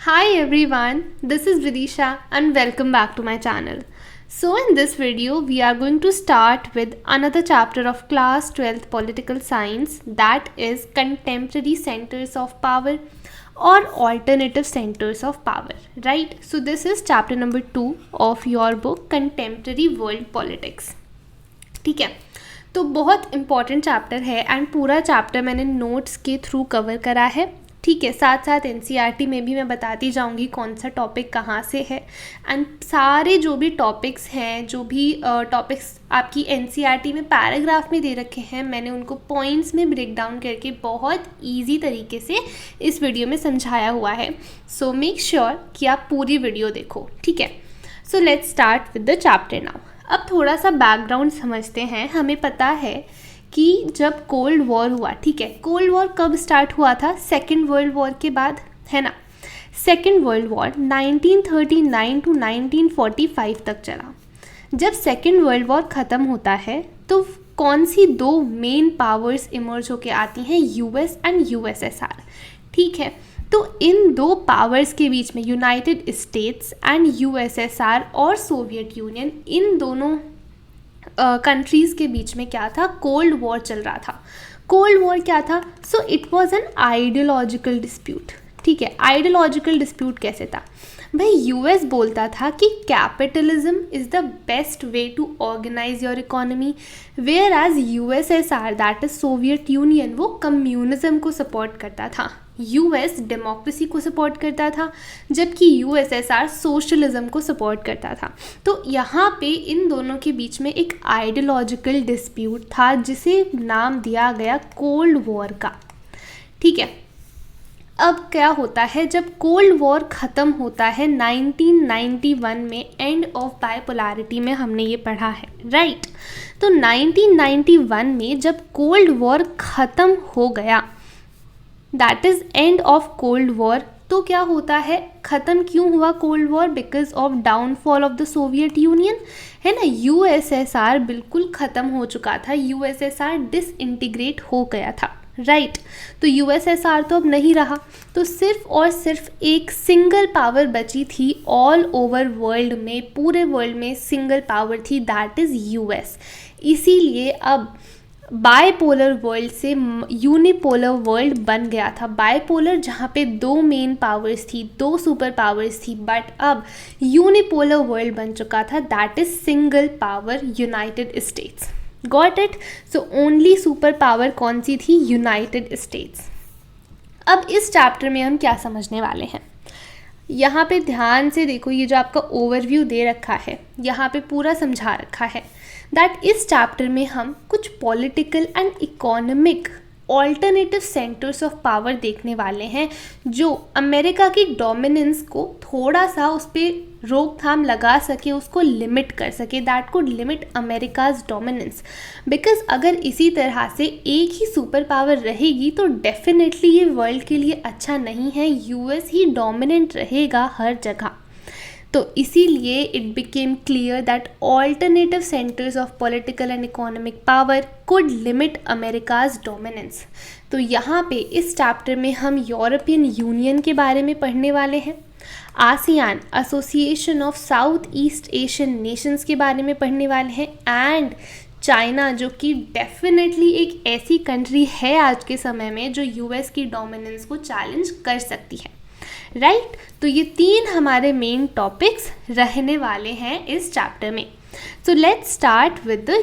Hi everyone, this is Vidisha and welcome back to my channel. So in this video, we are going to start with another chapter of class 12th political science, that is contemporary centers of power or alternative centers of power, right? So this is chapter number 2 of your book Contemporary World Politics. ठीक है, तो बहुत important chapter है and पूरा chapter मैंने notes के through cover करा है. ठीक है, साथ साथ एनसीईआरटी में भी मैं बताती जाऊंगी कौन सा टॉपिक कहाँ से है एंड सारे जो भी टॉपिक्स हैं, जो भी टॉपिक्स आपकी एनसीईआरटी में पैराग्राफ में दे रखे हैं, मैंने उनको पॉइंट्स में ब्रेक डाउन करके बहुत इजी तरीके से इस वीडियो में समझाया हुआ है. सो मेक श्योर कि आप पूरी वीडियो देखो. ठीक है, so let's start with the chapter now. अब थोड़ा सा बैकग्राउंड समझते हैं. हमें पता है कि जब कोल्ड वॉर हुआ, ठीक है, कोल्ड वॉर कब स्टार्ट हुआ था? सेकेंड वर्ल्ड वॉर के बाद, है ना. सेकेंड वर्ल्ड वॉर 1939 टू 1945 तक चला. जब सेकेंड वर्ल्ड वॉर ख़त्म होता है तो कौन सी दो मेन पावर्स इमर्ज होके आती हैं? US and USSR. ठीक है, तो इन दो पावर्स के बीच में यूनाइटेड स्टेट्स एंड यूएसएसआर और सोवियत यूनियन, इन दोनों कंट्रीज़ के बीच में क्या था? कोल्ड वॉर चल रहा था. कोल्ड वॉर क्या था? So it was an ideological dispute. ठीक है, आइडियोलॉजिकल डिस्प्यूट कैसे था भाई? यूएस बोलता था कि capitalism is the best way to organise your economy, whereas USSR, that is Soviet Union, वो कम्युनिज्म को सपोर्ट करता था. यूएस डेमोक्रेसी को सपोर्ट करता था, जबकि यूएसएसआर सोशलिज्म को सपोर्ट करता था. तो यहाँ पे इन दोनों के बीच में एक आइडियोलॉजिकल डिस्प्यूट था जिसे नाम दिया गया कोल्ड वॉर का. ठीक है, अब क्या होता है जब कोल्ड वॉर ख़त्म होता है 1991 में, एंड ऑफ बाइपोलैरिटी में हमने ये पढ़ा है, राइट. तो 1991 में जब कोल्ड वॉर ख़त्म हो गया, that is end of cold war, तो क्या होता है? ख़त्म क्यों हुआ cold war? Because of downfall of the Soviet union, है ना. यूएसएसआर बिल्कुल ख़त्म हो चुका था, यूएसएसआर डिसइंटीग्रेट हो गया था, राइट. तो यूएसएसआर तो अब नहीं रहा, तो सिर्फ और सिर्फ एक सिंगल पावर बची थी ऑल ओवर वर्ल्ड में, पूरे वर्ल्ड में सिंगल पावर थी, दैट इज़ यूएस. इसीलिए अब बायपोलर वर्ल्ड से यूनिपोलर वर्ल्ड बन गया था. बायपोलर जहाँ पे दो मेन पावर्स थी, दो सुपर पावर्स थी, बट अब यूनिपोलर वर्ल्ड बन चुका था, that is single power United states. Got it? So only super power कौन सी थी? United states. अब इस चैप्टर में हम क्या समझने वाले हैं? यहाँ पे ध्यान से देखो, ये जो आपका ओवरव्यू दे रखा है, यहाँ पे पूरा समझा रखा है दैट इस चैप्टर में हम कुछ political and economic alternative centres of power देखने वाले हैं जो अमेरिका की डोमिनेंस को थोड़ा सा उस पर रोकथाम लगा सके, उसको लिमिट कर सके, that could limit America's dominance. Because अगर इसी तरह से एक ही सुपर पावर रहेगी तो डेफिनेटली ये वर्ल्ड के लिए अच्छा नहीं है. यूएस ही डोमिनेंट रहेगा हर जगह. तो इसीलिए it became clear that alternative centres of political and economic power could limit America's dominance. तो यहाँ पे इस चैप्टर में हम यूरोपियन यूनियन के बारे में पढ़ने वाले हैं, ASEAN, association of South East Asian Nations के बारे में पढ़ने वाले हैं, एंड चाइना, जो कि डेफिनेटली एक ऐसी कंट्री है आज के समय में जो यूएस की डोमिनेंस को चैलेंज कर सकती है, राइट. तो ये तीन हमारे मेन टॉपिक्स रहने वाले हैं इस चैप्टर में. So let's start with the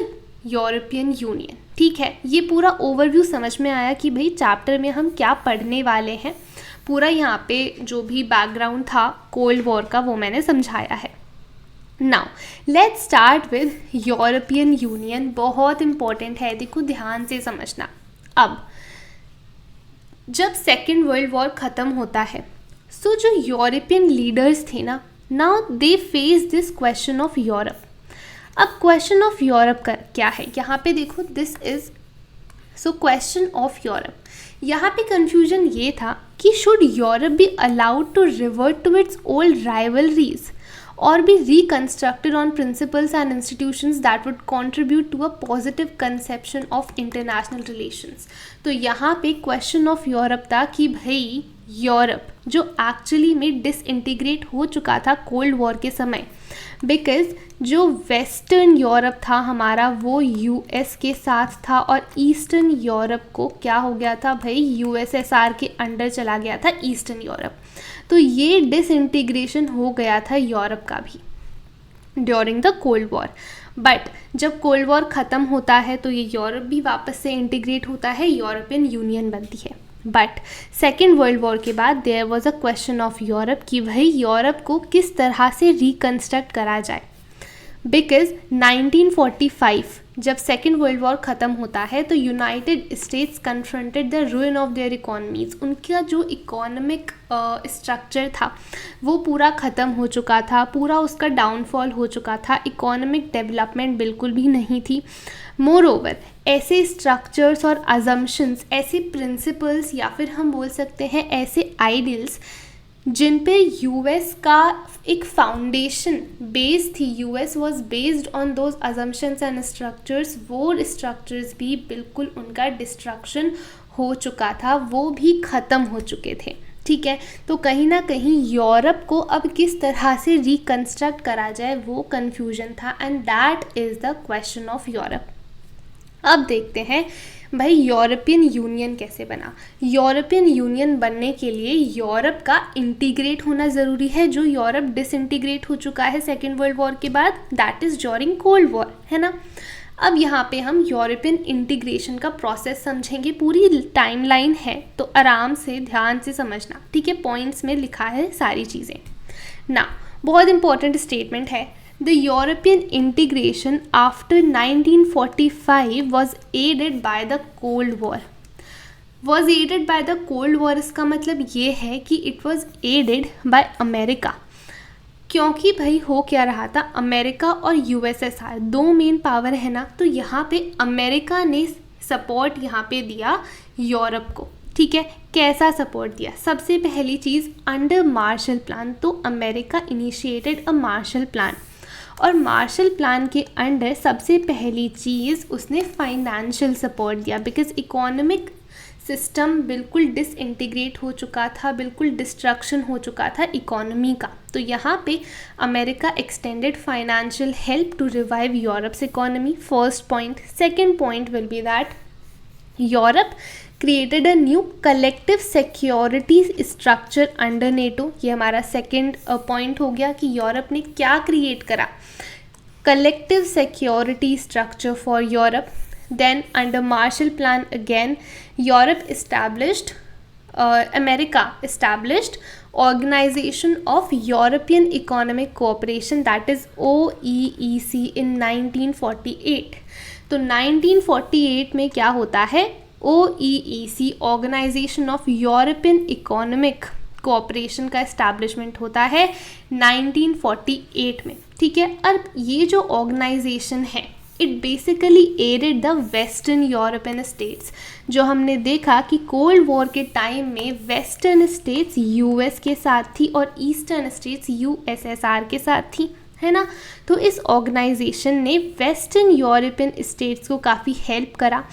European union. ठीक है, ये पूरा ओवरव्यू समझ में आया कि भाई चैप्टर में हम क्या पढ़ने वाले हैं. पूरा यहाँ पे जो भी बैकग्राउंड था कोल्ड वॉर का वो मैंने समझाया है. Now let's start with European union. बहुत इंपॉर्टेंट है, देखो ध्यान से समझना. अब जब सेकेंड वर्ल्ड वॉर ख़त्म होता है, सो जो यूरोपियन लीडर्स थे ना, now they face this question of Europe. अब क्वेश्चन ऑफ यूरोप का क्या है? यहाँ पे देखो, this is so question of Europe. यहाँ पे कंफ्यूजन ये था कि should Europe be allowed to revert to its old rivalries or be reconstructed on principles and institutions that would contribute to a positive conception of international relations. तो यहाँ पे question of Europe था कि भाई Europe, जो actually में disintegrate हो चुका था कोल्ड वॉर के समय, बिकॉज जो वेस्टर्न यूरोप था हमारा वो यूएस के साथ था और ईस्टर्न यूरोप को क्या हो गया था भाई, यूएसएसआर के अंडर चला गया था ईस्टर्न यूरोप। तो ये डिसइंटीग्रेशन हो गया था यूरोप का भी during the cold war. But जब कोल्ड वॉर ख़त्म होता है तो ये यूरोप भी वापस से इंटीग्रेट होता है, यूरोपियन यूनियन बनती है। बट सेकेंड वर्ल्ड वॉर के बाद there was a question of Europe कि भाई यूरोप को किस तरह से रिकन्स्ट्रक्ट करा जाए, बिकॉज 1945 जब सेकेंड वर्ल्ड वॉर ख़त्म होता है तो United states confronted the ruin of their economies. उनका जो इकोनॉमिक स्ट्रक्चर था वो पूरा ख़त्म हो चुका था, पूरा उसका डाउनफॉल हो चुका था, इकोनॉमिक डेवलपमेंट बिल्कुल भी नहीं थी। मोर ओवर ऐसे स्ट्रक्चर्स और अजम्पशंस, ऐसे प्रिंसिपल्स या फिर हम बोल सकते हैं ऐसे आइडियल्स जिन पे यूएस का एक फाउंडेशन बेस थी, US was based on those assumptions and structures, वो स्ट्रक्चर्स भी बिल्कुल उनका डिस्ट्रक्शन हो चुका था, वो भी ख़त्म हो चुके थे। ठीक है, तो कहीं ना कहीं यूरोप को अब किस तरह से रिकन्स्ट्रक्ट करा जाए वो कन्फ्यूजन था, and that is the question of Europe. अब देखते हैं भाई यूरोपियन यूनियन कैसे बना। यूरोपियन यूनियन बनने के लिए यूरोप का इंटीग्रेट होना ज़रूरी है, जो यूरोप डिसइंटीग्रेट हो चुका है सेकेंड वर्ल्ड वॉर के बाद, that is during cold war, है ना। अब यहाँ पे हम यूरोपियन इंटीग्रेशन का प्रोसेस समझेंगे, पूरी टाइमलाइन है तो आराम से ध्यान से समझना, ठीक है। पॉइंट्स में लिखा है सारी चीज़ें ना। बहुत इंपॉर्टेंट स्टेटमेंट है, The European integration after 1945 was aided by the Cold War. Was aided by the Cold War इसका मतलब ये है कि it was aided by America, क्योंकि भाई हो क्या रहा था, अमेरिका और यूएसएसआर दो मेन पावर है ना, तो यहाँ पे अमेरिका ने सपोर्ट यहाँ पे दिया यूरोप को। ठीक है, कैसा सपोर्ट दिया? सबसे पहली चीज़ अंडर मार्शल प्लान, तो America initiated a Marshall plan, और मार्शल प्लान के अंडर सबसे पहली चीज़ उसने फाइनेंशियल सपोर्ट दिया, बिकॉज इकोनॉमिक सिस्टम बिल्कुल डिसइंटीग्रेट हो चुका था, बिल्कुल डिस्ट्रक्शन हो चुका था इकोनॉमी का। तो यहाँ पे America extended financial help to revive Europe's economy, first point. Second point will be that Europe created a new collective security structure under NATO. ये हमारा सेकेंड पॉइंट हो गया कि यूरोप ने क्या क्रिएट करा, collective security structure for Europe. Then under Marshall plan again Europe established, America established organisation of European economic cooperation, that is OEEC in 1948। तो 1948 में क्या होता है, OEEC organisation of European economic cooperation का establishment होता है 1948 में। ठीक है, अब ये जो ऑर्गेनाइजेशन है it basically aided the western European states. जो हमने देखा कि कोल्ड वॉर के टाइम में वेस्टर्न स्टेट्स यूएस के साथ थी और ईस्टर्न स्टेट्स यूएसएसआर के साथ थी, है ना। तो इस ऑर्गेनाइजेशन ने वेस्टर्न यूरोपियन स्टेट्स को काफ़ी हेल्प करा,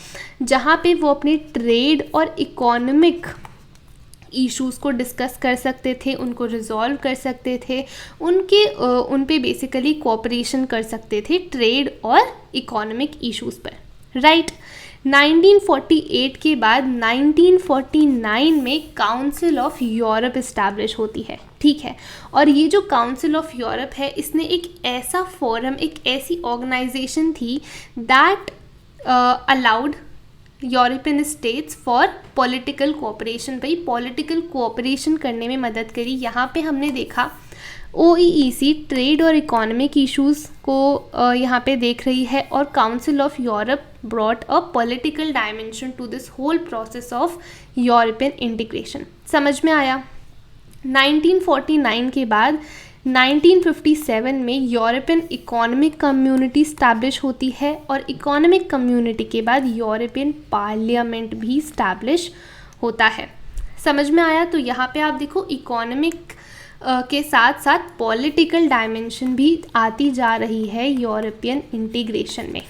जहाँ पे वो अपने ट्रेड और इकोनॉमिक इश्यूज़ को डिस्कस कर सकते थे, उनको रिजॉल्व कर सकते थे, उन पे बेसिकली कोऑपरेशन कर सकते थे ट्रेड और इकोनॉमिक इश्यूज़ पर, राइट। 1948 के बाद 1949 में काउंसिल ऑफ यूरोप इस्टेब्लिश होती है, ठीक है। और ये जो काउंसिल ऑफ यूरोप है इसने एक ऐसा फोरम, एक ऐसी ऑर्गेनाइजेशन थी that allowed European states for political cooperation, भाई पॉलिटिकल कोऑपरेशन करने में मदद करी। यहाँ पे हमने देखा OEEC ट्रेड और इकोनॉमिक इश्यूज़ को यहाँ पे देख रही है, और council of Europe brought a political dimension to this whole process of European integration. समझ में आया? 1949 के बाद 1957 में यूरोपियन इकोनॉमिक कम्युनिटी स्टैब्लिश होती है, और इकोनॉमिक कम्युनिटी के बाद यूरोपियन पार्लियामेंट भी स्टैब्लिश होता है। समझ में आया? तो यहाँ पे आप देखो इकोनॉमिक के साथ साथ पॉलिटिकल डायमेंशन भी आती जा रही है यूरोपियन इंटीग्रेशन में।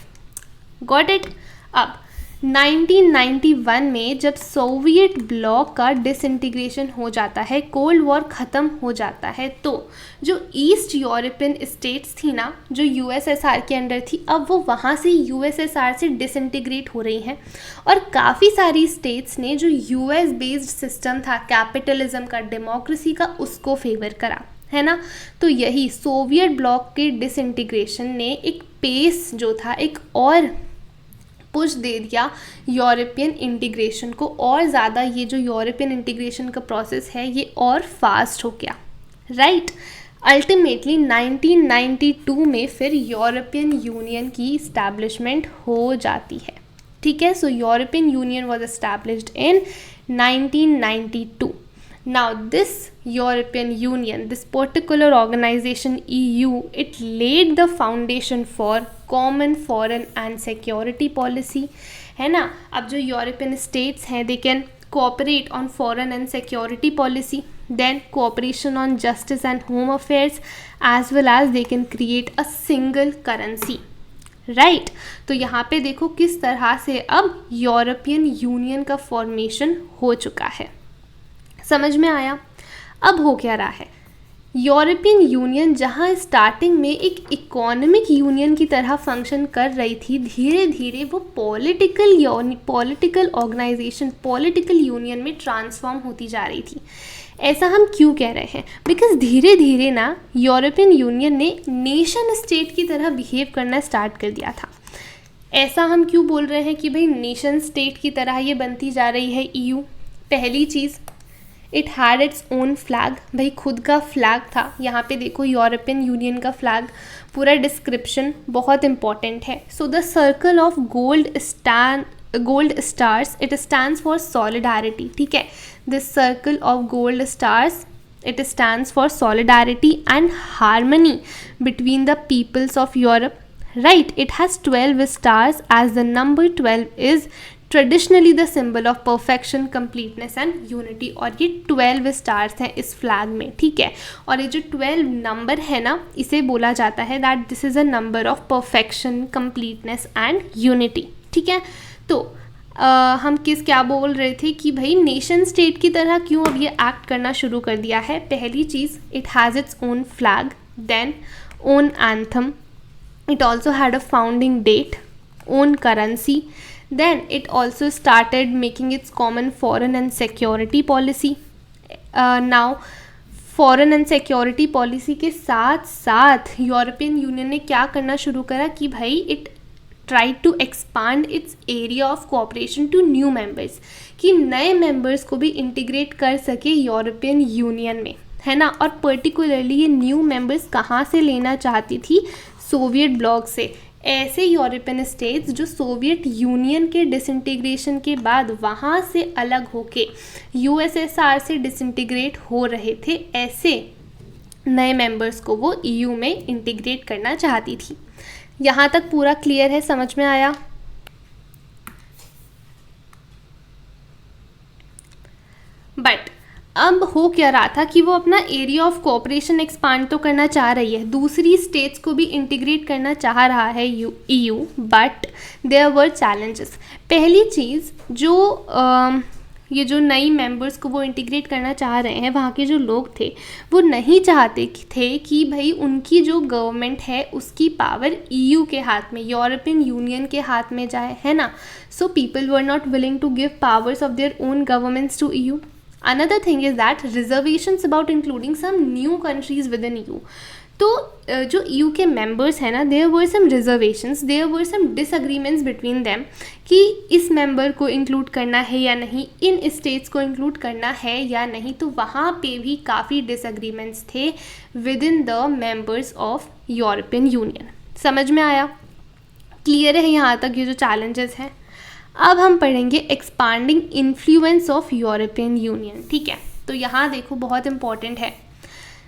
Got it? अब 1991 में जब सोवियत ब्लॉक का डिसइंटीग्रेशन हो जाता है, कोल्ड वॉर ख़त्म हो जाता है, तो जो ईस्ट यूरोपियन स्टेट्स थी ना, जो यूएसएसआर के अंडर थी, अब वो वहाँ से यूएसएसआर से डिसइंटीग्रेट हो रही हैं और काफ़ी सारी स्टेट्स ने जो यूएस बेस्ड सिस्टम था कैपिटलिज्म का, डेमोक्रेसी का, उसको फेवर करा, है ना। तो यही सोवियत ब्लॉक के डिसइंटीग्रेशन ने एक पेस जो था, एक और पुश दे दिया यूरोपियन इंटीग्रेशन को, और ज़्यादा ये जो यूरोपियन इंटीग्रेशन का प्रोसेस है ये और फास्ट हो गया, राइट। अल्टीमेटली 1992 में फिर यूरोपियन यूनियन की इस्टेब्लिशमेंट हो जाती है, ठीक है। So European Union was established in 1992. Now this European Union, this particular organization EU, it laid the foundation for common foreign and security policy, है ना। अब जो यूरोपियन स्टेट्स हैं, they can cooperate on foreign and security policy, then cooperation on justice and home affairs, as well as they can create a single currency, right. तो यहाँ पे देखो किस तरह से अब यूरोपियन यूनियन का फॉर्मेशन हो चुका है, समझ में आया। अब हो क्या रहा है, यूरोपियन यूनियन जहाँ स्टार्टिंग में एक इकोनॉमिक यूनियन की तरह फंक्शन कर रही थी, धीरे धीरे वो पॉलिटिकल ऑर्गेनाइजेशन, पॉलिटिकल यूनियन में ट्रांसफॉर्म होती जा रही थी। ऐसा हम क्यों कह रहे हैं, बिकॉज धीरे धीरे ना यूरोपियन यूनियन ने नेशन स्टेट की तरह बिहेव करना स्टार्ट कर दिया था। ऐसा हम क्यों बोल रहे हैं कि भाई नेशन स्टेट की तरह ये बनती जा रही है ईयू। पहली चीज़, it had its own flag, भाई खुद का फ्लैग था। यहाँ पे देखो यूरोपियन यूनियन का फ्लैग, पूरा डिस्क्रिप्शन बहुत इंपॉर्टेंट है। So the circle of gold stars, it stands for solidarity, ठीक है। This circle of gold stars, it stands for solidarity and harmony between the peoples of Europe, right. It has 12 stars as the number 12 is traditionally the symbol of perfection, completeness and unity. और ये 12 stars हैं इस flag में, ठीक है। और ये जो 12 नंबर है ना, इसे बोला जाता है that this is a number of perfection, completeness and unity, ठीक है। तो हम क्या बोल रहे थे कि भाई नेशन स्टेट की तरह क्यों अब ये एक्ट करना शुरू कर दिया है। पहली चीज़, it has its own flag, then own anthem, it also had a founding date, own currency, then it also started making its common foreign and security policy. Now foreign and security policy के साथ साथ European union ने क्या करना शुरू करा कि भाई it tried to expand its area of cooperation to new members, कि नए members को भी इंटीग्रेट कर सके यूरोपियन यूनियन में, है ना। और पर्टिकुलरली ये न्यू मेंबर्स कहाँ से लेना चाहती थी, सोवियत ब्लॉक से। ऐसे यूरोपियन स्टेट्स जो सोवियत यूनियन के डिसइंटीग्रेशन के बाद वहाँ से अलग होके यूएसएसआर से डिसइंटीग्रेट हो रहे थे, ऐसे नए मेंबर्स को वो ईयू में इंटीग्रेट करना चाहती थी। यहाँ तक पूरा क्लियर है, समझ में आया। बट अब हो क्या रहा था कि वो अपना एरिया ऑफ कोऑपरेशन एक्सपांड तो करना चाह रही है, दूसरी स्टेट्स को भी इंटीग्रेट करना चाह रहा है EU, but there were challenges. पहली चीज़, जो ये जो नई मेंबर्स को वो इंटीग्रेट करना चाह रहे हैं, वहाँ के जो लोग थे वो नहीं चाहते थे कि भाई उनकी जो गवर्नमेंट है उसकी पावर ईयू के हाथ में, यूरोपियन यूनियन के हाथ में जाए, है ना। So people were not willing to give powers of their own governments to EU. Another thing is that reservations about including some new countries within EU. तो जो EU के members हैं ना, there were some reservations, there were some disagreements between them कि इस member को include करना है या नहीं, इन states को include करना है या नहीं. तो वहाँ पे भी काफ़ी disagreements थे within the members of European Union. समझ में आया? क्लियर है यहाँ तक ये जो challenges हैं. अब हम पढ़ेंगे expanding influence of European union. ठीक है, तो यहाँ देखो बहुत इंपॉर्टेंट है.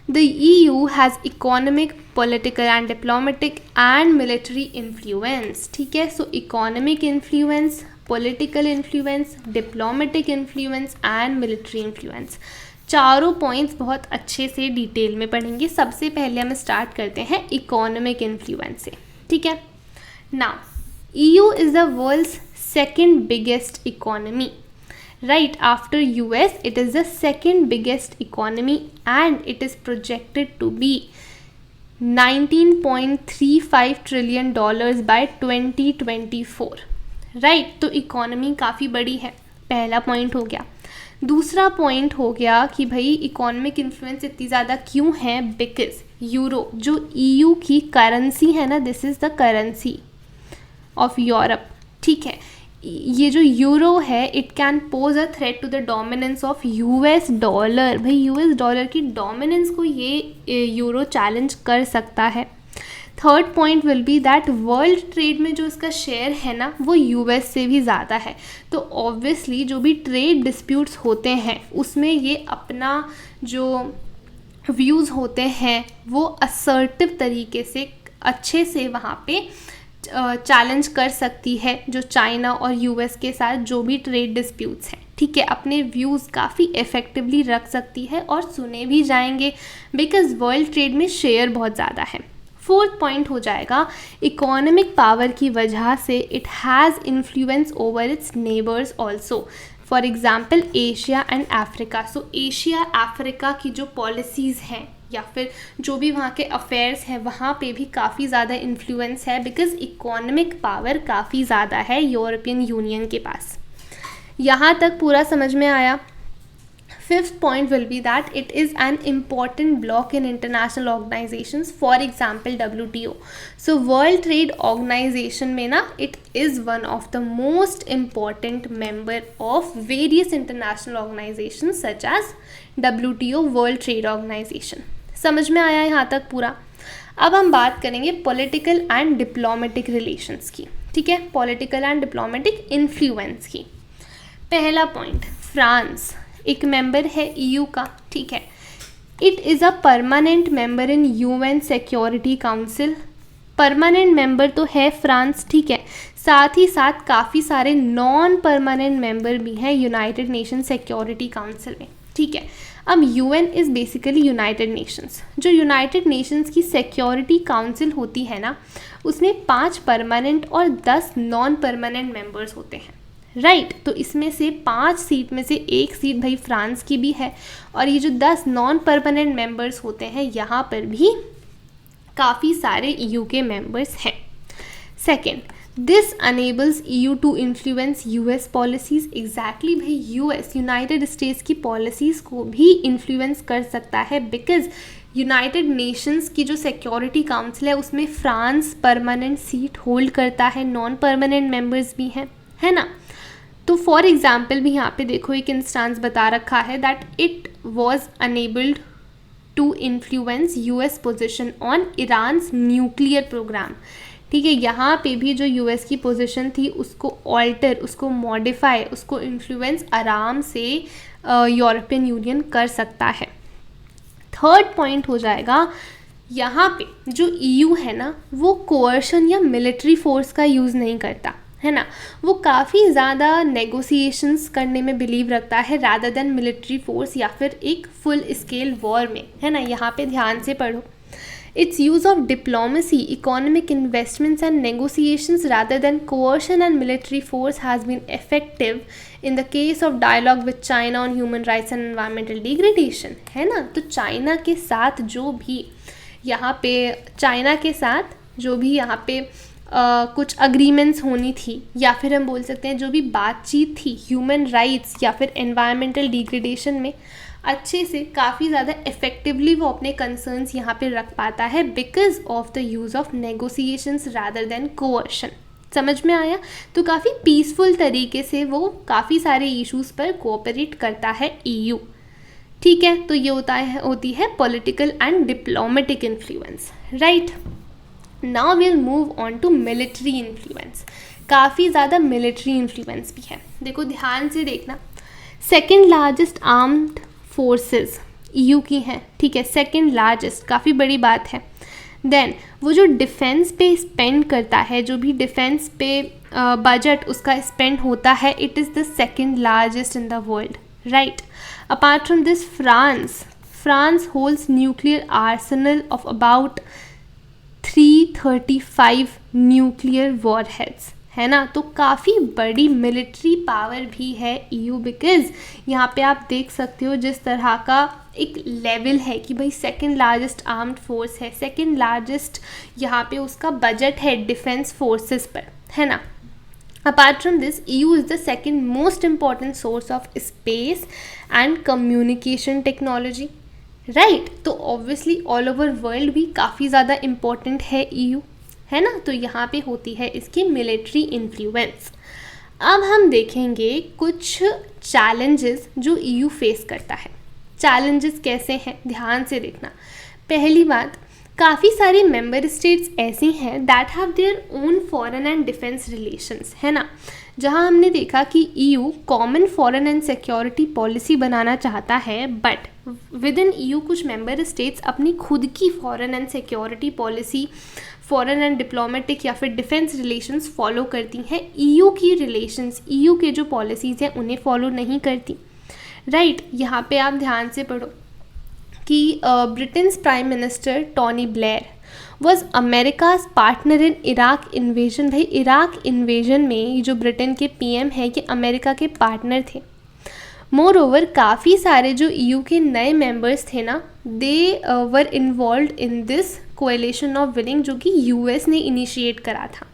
The EU has economic, political and diplomatic and military influence. ठीक है, सो economic influence, political influence, diplomatic influence and military influence. चारों पॉइंट्स बहुत अच्छे से डिटेल में पढ़ेंगे. सबसे पहले हम स्टार्ट करते हैं इकोनॉमिक इन्फ्लुएंस से. ठीक है, now EU is the world's second biggest economy. Right after US, it is the second biggest economy and it is projected to be $19.35 trillion by 2024. Right तो इकोनॉमी काफ़ी बड़ी है, पहला पॉइंट हो गया। दूसरा पॉइंट हो गया कि भाई इकोनॉमिक इन्फ्लुएंस इतनी ज़्यादा क्यों है, बिकॉज यूरो जो EU की करेंसी है ना, this is the currency of Europe, ठीक है। ये जो यूरो है it can pose a threat to the dominance of US dollar. भाई US डॉलर की डोमिनेंस को ये यूरो चैलेंज कर सकता है। Third point will be that world trade में जो इसका शेयर है ना वो US से भी ज़्यादा है, तो ऑब्वियसली जो भी ट्रेड डिस्प्यूट्स होते हैं उसमें ये अपना जो व्यूज़ होते हैं वो असर्टिव तरीके से अच्छे से वहाँ पे चैलेंज कर सकती है जो चाइना और US के साथ जो भी ट्रेड डिस्प्यूट्स हैं, ठीक है। अपने व्यूज़ काफ़ी इफ़ेक्टिवली रख सकती है और सुने भी जाएंगे बिकॉज वर्ल्ड ट्रेड में शेयर बहुत ज़्यादा है। फोर्थ पॉइंट हो जाएगा इकोनॉमिक पावर की वजह से it has influence over it's neighbours also, for example Asia and Africa. So Asia Africa की जो पॉलिसीज़ हैं या फिर जो भी वहाँ के अफेयर्स हैं वहाँ पे भी काफ़ी ज़्यादा इन्फ्लुएंस है बिकॉज इकोनॉमिक पावर काफ़ी ज़्यादा है यूरोपियन यूनियन के पास। यहाँ तक पूरा समझ में आया। Fifth point will be that it is an important block in international organizations, for example WTO. So World Trade Organization में ना it is one of the most important member of various international organizations such as WTO, World Trade Organization. समझ में आया यहाँ तक पूरा। अब हम बात करेंगे पॉलिटिकल एंड डिप्लोमेटिक रिलेशंस की, ठीक है, पॉलिटिकल एंड डिप्लोमेटिक इन्फ्लुएंस की। पहला पॉइंट, फ्रांस एक मेंबर है EU का, ठीक है। It is a permanent member in UN security council. Permanent member तो है फ्रांस, ठीक है, साथ ही साथ काफ़ी सारे नॉन परमानेंट मेंबर भी हैं यूनाइटेड नेशन सिक्योरिटी काउंसिल में, ठीक है। अब UN is basically United Nations. जो यूनाइटेड नेशंस की सिक्योरिटी काउंसिल होती है ना उसमें 5 परमानेंट और 10 नॉन परमानेंट मेंबर्स होते हैं, राइट। तो इसमें से 5 सीट में से 1 सीट भाई फ्रांस की भी है और ये जो 10 नॉन परमानेंट मेंबर्स होते हैं यहाँ पर भी काफ़ी सारे EU के मेंबर्स हैं। Second, this enables EU to influence US policies. Exactly भाई US यूनाइटेड स्टेट्स की पॉलिसीज़ को भी इन्फ्लुएंस कर सकता है बिकॉज यूनाइटेड नेशंस की जो सिक्योरिटी काउंसिल है उसमें फ्रांस परमानेंट सीट होल्ड करता है, नॉन परमानेंट मेंबर्स भी हैं, है ना। तो फॉर एग्जाम्पल भी यहाँ पे देखो एक इंस्टांस बता रखा है that it was enabled to influence US position on Iran's nuclear programme, ठीक है। यहाँ पे भी जो US की पोजीशन थी उसको ऑल्टर, उसको मॉडिफाई, उसको इन्फ्लुएंस आराम से यूरोपियन यूनियन कर सकता है। थर्ड पॉइंट हो जाएगा यहाँ पे जो EU है ना वो कोअर्शन या मिलिट्री फोर्स का यूज़ नहीं करता, है ना। वो काफ़ी ज़्यादा नेगोशिएशंस करने में बिलीव रखता है रादर देन मिलिट्री फोर्स या फिर एक फुल स्केल वॉर में, है ना। यहाँ पे ध्यान से पढ़ो। Its use of diplomacy, economic investments and negotiations rather than coercion and military force has been effective in the case of dialogue with China on human rights and environmental degradation, है ना। तो चाइना के साथ जो भी यहाँ पे कुछ अग्रीमेंट्स होनी थी या फिर हम बोल सकते हैं जो भी बातचीत थी ह्यूमन राइट्स या फिर एनवायरमेंटल डिग्रेडेशन में, अच्छे से काफ़ी ज़्यादा इफ़ेक्टिवली वो अपने कंसर्न्स यहाँ पे रख पाता है because of the use of negotiations rather than coercion. समझ में आया। तो काफ़ी पीसफुल तरीके से वो काफ़ी सारे इश्यूज़ पर कोऑपरेट करता है EU, ठीक है। तो ये होती है political and diplomatic influence, right. Now will move on to military influence. काफ़ी ज़्यादा मिलिट्री इन्फ्लुएंस भी है, देखो ध्यान से देखना। Second largest armed forces EU की हैं, ठीक है, सेकेंड लार्जेस्ट, काफ़ी बड़ी बात है। देन वो जो डिफेंस पे स्पेंड करता है, जो भी डिफेंस पे बजट उसका स्पेंड होता है, it is the second largest in the world, right. Apart from this France holds nuclear Arsenal of about 335 nuclear warheads, है ना। तो काफ़ी बड़ी मिलिट्री पावर भी है ईयू, बिकॉज यहाँ पे आप देख सकते हो जिस तरह का एक लेवल है कि भाई सेकंड लार्जेस्ट आर्म्ड फोर्स है, सेकंड लार्जेस्ट यहाँ पे उसका बजट है डिफेंस फोर्सेस पर, है ना। Apart from this, EU is the second most important source of space and communication technology, right? तो obviously all over world भी काफ़ी ज़्यादा important है EU, है ना। तो यहाँ पे होती है इसकी मिलिट्री इन्फ्लुएंस। अब हम देखेंगे कुछ चैलेंजेस जो EU फेस करता है। चैलेंजेस कैसे हैं, ध्यान से देखना। पहली बात, काफ़ी सारी मेंबर स्टेट्स ऐसी हैं that have their own foreign and defence relations, है ना। जहां हमने देखा कि EU common foreign and security policy बनाना चाहता है, बट विद इन ईयू कुछ मेंबर स्टेट्स अपनी खुद की foreign and security policy, foreign and diplomatic या फिर डिफेंस रिलेशंस फॉलो करती हैं, ईयू की रिलेशंस, ईयू के जो पॉलिसीज़ हैं उन्हें फॉलो नहीं करती, राइट। यहाँ पे आप ध्यान से पढ़ो कि Britain's prime minister Tony Blair was America's partner in Iraq invasion. भाई इराक इन्वेजन में ये जो ब्रिटेन के पीएम है ये अमेरिका के पार्टनर थे। मोर ओवर काफ़ी सारे जो ईयू के नए मेंबर्स थे ना, they were involved in this coalition of willing, जो कि यूएस ने इनिशिएट करा था,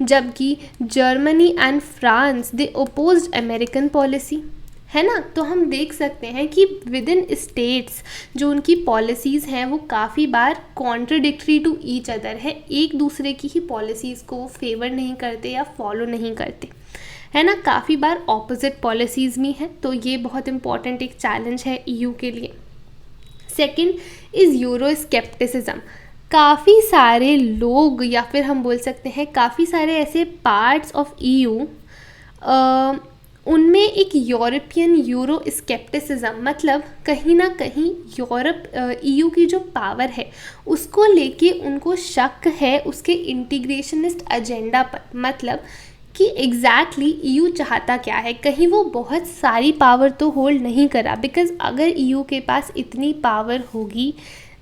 जबकि Germany and France they opposed American policy, है ना। तो हम देख सकते हैं कि विद इन स्टेट्स जो उनकी पॉलिसीज़ हैं वो काफ़ी बार कॉन्ट्रडिक्टरी टू ईच अदर है, एक दूसरे की ही पॉलिसीज़ को फेवर नहीं करते या फॉलो नहीं करते, है ना। काफ़ी बार ऑपोजिट पॉलिसीज़ भी हैं, तो ये बहुत इंपॉर्टेंट एक चैलेंज है ईयू के लिए। Second is euro scepticism. काफ़ी सारे लोग या फिर हम बोल सकते हैं काफ़ी सारे ऐसे पार्ट्स ऑफ ईयू उनमें एक यूरोपियन यूरो स्केप्टिसिज्म, मतलब कहीं ना कहीं यूरोप ईयू की जो पावर है उसको लेके उनको शक है उसके इंटीग्रेशनिस्ट एजेंडा पर, मतलब कि एग्जैक्टली ईयू चाहता क्या है, कहीं वो बहुत सारी पावर तो होल्ड नहीं करा, बिकॉज अगर ईयू के पास इतनी पावर होगी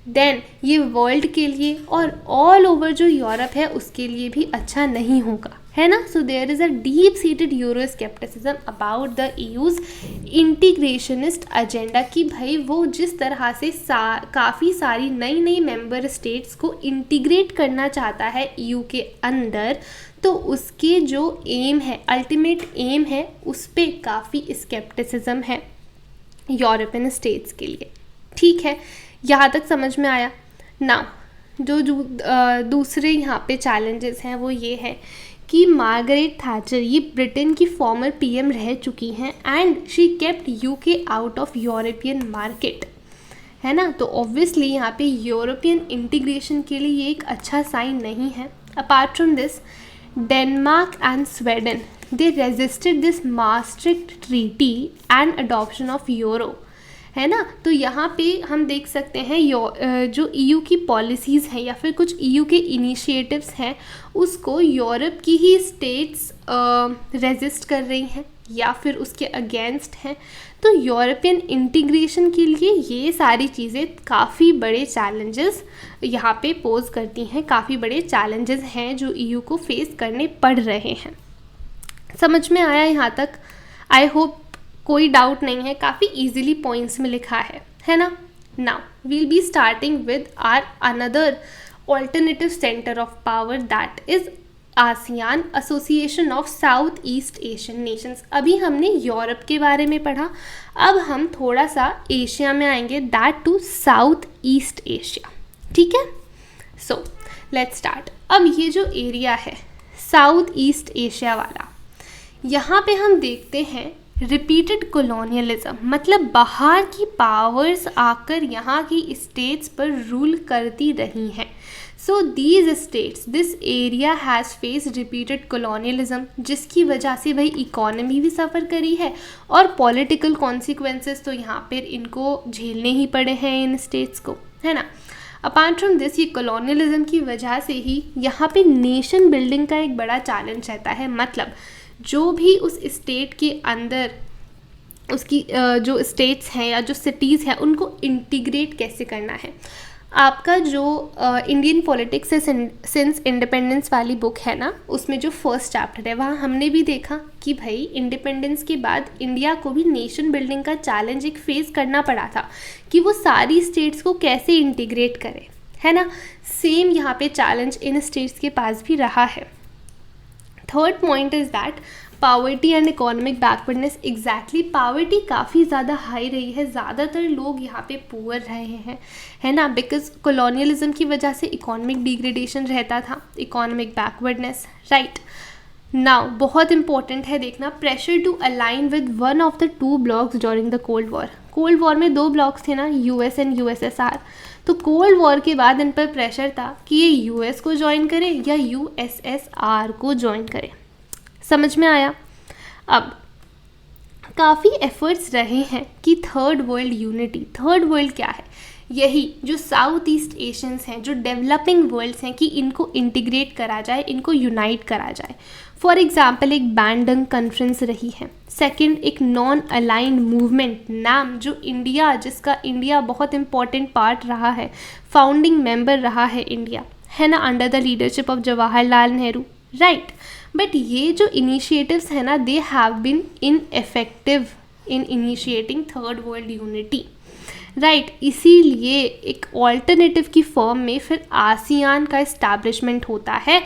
देन ये वर्ल्ड के लिए और ऑल ओवर जो यूरोप है उसके लिए भी अच्छा नहीं होगा, है ना। So there is a deep seated Euro scepticism about the EU's integrationist agenda, कि भाई वो जिस तरह से काफ़ी सारी नई नई मेंबर स्टेट्स को इंटीग्रेट करना चाहता है ईयू के अंदर, तो उसके जो एम है, अल्टीमेट एम है, उस पर काफ़ी स्केप्टिसिज्म है यूरोपियन स्टेट्स के लिए। ठीक है, यहाँ तक समझ में आया ना। जो दूसरे यहाँ पे चैलेंजेस हैं वो ये है कि मार्गरेट थैचर ये ब्रिटेन की फॉर्मर पीएम रह चुकी हैं and she kept UK out of European market, है ना। तो ऑब्वियसली यहाँ पे यूरोपियन इंटीग्रेशन के लिए ये एक अच्छा साइन नहीं है। Apart from this, Denmark and Sweden they resisted this maastricht treaty and adoption of euro, है ना। तो यहाँ पे हम देख सकते हैं जो ईयू की पॉलिसीज़ हैं या फिर कुछ ईयू के इनिशिएटिव्स हैं उसको यूरोप की ही स्टेट्स रेजिस्ट कर रही हैं या फिर उसके अगेंस्ट हैं। तो यूरोपियन इंटीग्रेशन के लिए ये सारी चीज़ें काफ़ी बड़े चैलेंजेस यहाँ पे पोज करती हैं, काफ़ी बड़े चैलेंजेस हैं जो ईयू को फेस करने पड़ रहे हैं। समझ में आया यहाँ तक? आई होप कोई डाउट नहीं है, काफ़ी इजीली पॉइंट्स में लिखा है ना। Now we'll be starting with our another alternative centre of power that is ASEAN, association of South East Asian nations. अभी हमने यूरोप के बारे में पढ़ा, अब हम थोड़ा सा एशिया में आएंगे, that too South East Asia. ठीक है, सो लेट्स स्टार्ट। अब ये जो एरिया है साउथ ईस्ट एशिया वाला, यहाँ पे हम देखते हैं रिपीटेड कॉलोनियलिज्म, मतलब बाहर की पावर्स आकर यहाँ की स्टेट्स पर रूल करती रही हैं। So these states, this area has face repeated colonialism, जिसकी वजह से भाई इकोनॉमी भी सफ़र करी है और पॉलिटिकल कॉन्सिक्वेंसेस तो यहाँ पर इनको झेलने ही पड़े हैं इन स्टेट्स को, है ना। अपार्ट फ्रॉम दिस, ये कॉलोनियलिज्म की वजह से ही यहाँ पे नेशन बिल्डिंग का एक बड़ा चैलेंज रहता है, मतलब जो भी उस स्टेट के अंदर उसकी जो स्टेट्स हैं या जो सिटीज़ हैं उनको इंटीग्रेट कैसे करना है। आपका जो इंडियन पॉलिटिक्स सिंस इंडिपेंडेंस वाली बुक है ना, उसमें जो फर्स्ट चैप्टर है वहाँ हमने भी देखा कि भाई इंडिपेंडेंस के बाद इंडिया को भी नेशन बिल्डिंग का चैलेंज एक फेस करना पड़ा था कि वो सारी स्टेट्स को कैसे इंटीग्रेट करे, है ना। सेम यहाँ पे चैलेंज इन स्टेट्स के पास भी रहा है। Third point is that poverty and economic backwardness. Exactly poverty काफ़ी ज़्यादा हाई रही है, ज़्यादातर लोग यहाँ पे पुअर रहे हैं, है ना, बिकॉज कॉलोनियलिज्म की वजह से इकोनॉमिक डिग्रेडेशन रहता था, इकोनॉमिक बैकवर्डनेस, राइट। नाउ बहुत इंपॉर्टेंट है देखना, pressure to align with one of the two blocs during the cold war. Cold war में दो ब्लॉक्स थे ना, यूएस एंड यूएसएसआर। तो कोल्ड वॉर के बाद इन पर प्रेशर था कि ये यूएस को ज्वाइन करे या यूएसएसआर को ज्वाइन करे। समझ में आया। अब काफ़ी एफर्ट्स रहे हैं कि third world unity, third world क्या है, यही जो साउथ ईस्ट एशियंस हैं, जो डेवलपिंग वर्ल्ड्स हैं, कि इनको इंटीग्रेट करा जाए, इनको यूनाइट करा जाए। फॉर एग्जाम्पल एक बैंडंग कॉन्फ्रेंस रही है। सेकंड एक नॉन अलाइंड मूवमेंट नाम, जो इंडिया, जिसका इंडिया बहुत इंपॉर्टेंट पार्ट रहा है, फाउंडिंग मेंबर रहा है इंडिया, है ना, under the leadership of Jawaharlal Nehru, right. But ये जो इनिशिएटिव्स हैं ना, they have been ineffective in initiating third world unity, right. इसीलिए एक ऑल्टरनेटिव की फॉर्म में फिर आसियान का इस्टेब्लिशमेंट होता है,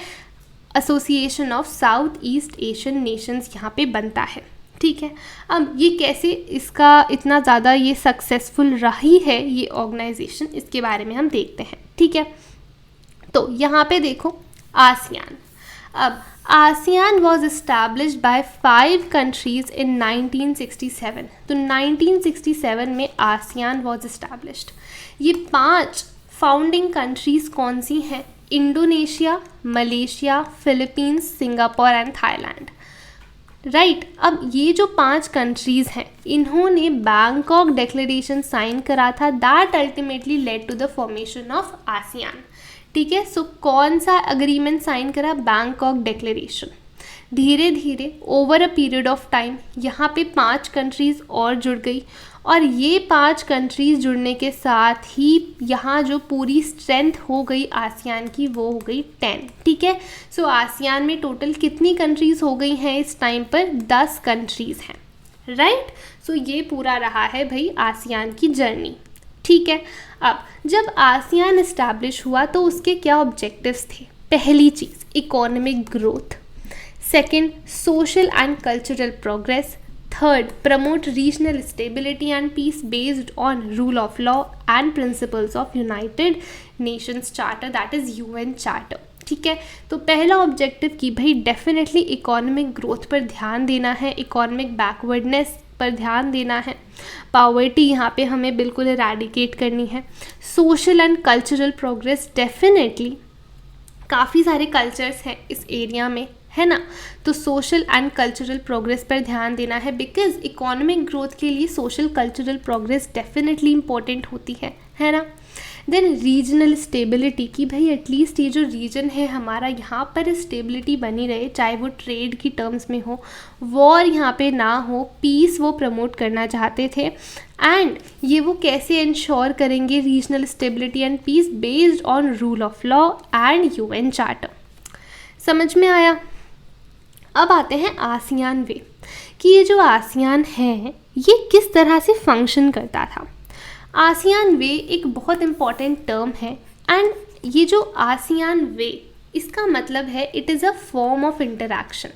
association of South East Asian Nations यहाँ पे बनता है, ठीक है। अब ये कैसे इसका इतना ज़्यादा ये सक्सेसफुल रही है ये ऑर्गेनाइजेशन, इसके बारे में हम देखते हैं, ठीक है। तो यहाँ पे देखो आसियान। अब ASEAN was established bye 5 countries in 1967। तो 1967 में आसियान वॉज इस्टेब्लिश्ड। ये 5 फाउंडिंग कंट्रीज़ कौन सी हैं? Indonesia, Malaysia, Philippines, Singapore and Thailand, right. अब ये जो 5 कंट्रीज़ हैं, इन्होंने बैंकॉक डिक्लेरेशन साइन करा था, that ultimately led to the formation of ASEAN, ठीक है। सो कौन सा अग्रीमेंट साइन करा? Bangkok declaration. धीरे धीरे over a period of time यहाँ पे 5 कंट्रीज़ और जुड़ गई, और ये 5 कंट्रीज़ जुड़ने के साथ ही यहाँ जो पूरी स्ट्रेंथ हो गई आसियान की, वो हो गई 10, ठीक है। सो आसियान में टोटल कितनी कंट्रीज़ हो गई हैं इस टाइम पर? 10 कंट्रीज़ हैं, राइट। सो ये पूरा रहा है भाई आसियान की जर्नी, ठीक है। अब जब आसियान इस्टेब्लिश हुआ तो उसके क्या ऑब्जेक्टिव्स थे? पहली चीज़ economic growth, second social and cultural progress, third promote regional stability and peace based on rule of law and principles of United Nations charter, that is UN charter, ठीक है। तो पहला ऑब्जेक्टिव कि भाई डेफिनेटली इकोनॉमिक ग्रोथ पर ध्यान देना है, इकोनॉमिक बैकवर्डनेस पर ध्यान देना है, पावर्टी यहाँ पे हमें बिल्कुल इरेडिकेट करनी है, social and cultural progress, definitely काफ़ी सारे कल्चर्स हैं इस एरिया में, है ना। तो सोशल एंड कल्चरल प्रोग्रेस पर ध्यान देना है, बिकॉज इकोनॉमिक ग्रोथ के लिए social cultural progress definitely important होती है ना। देन रीजनल स्टेबिलिटी, कि भाई एटलीस्ट ये जो रीजन है हमारा, यहाँ पर स्टेबिलिटी बनी रहे, चाहे वो ट्रेड की टर्म्स में हो, वॉर यहाँ पे ना हो, पीस वो प्रमोट करना चाहते थे। एंड ये वो कैसे इंश्योर करेंगे? Regional stability and peace based on rule of law and UN charter. समझ में आया। अब आते हैं आसियान वे, कि ये जो आसियान है ये किस तरह से फंक्शन करता था। आसियान वे एक बहुत इम्पॉर्टेंट टर्म है, एंड ये जो आसियान वे, इसका मतलब है it is a form of interaction,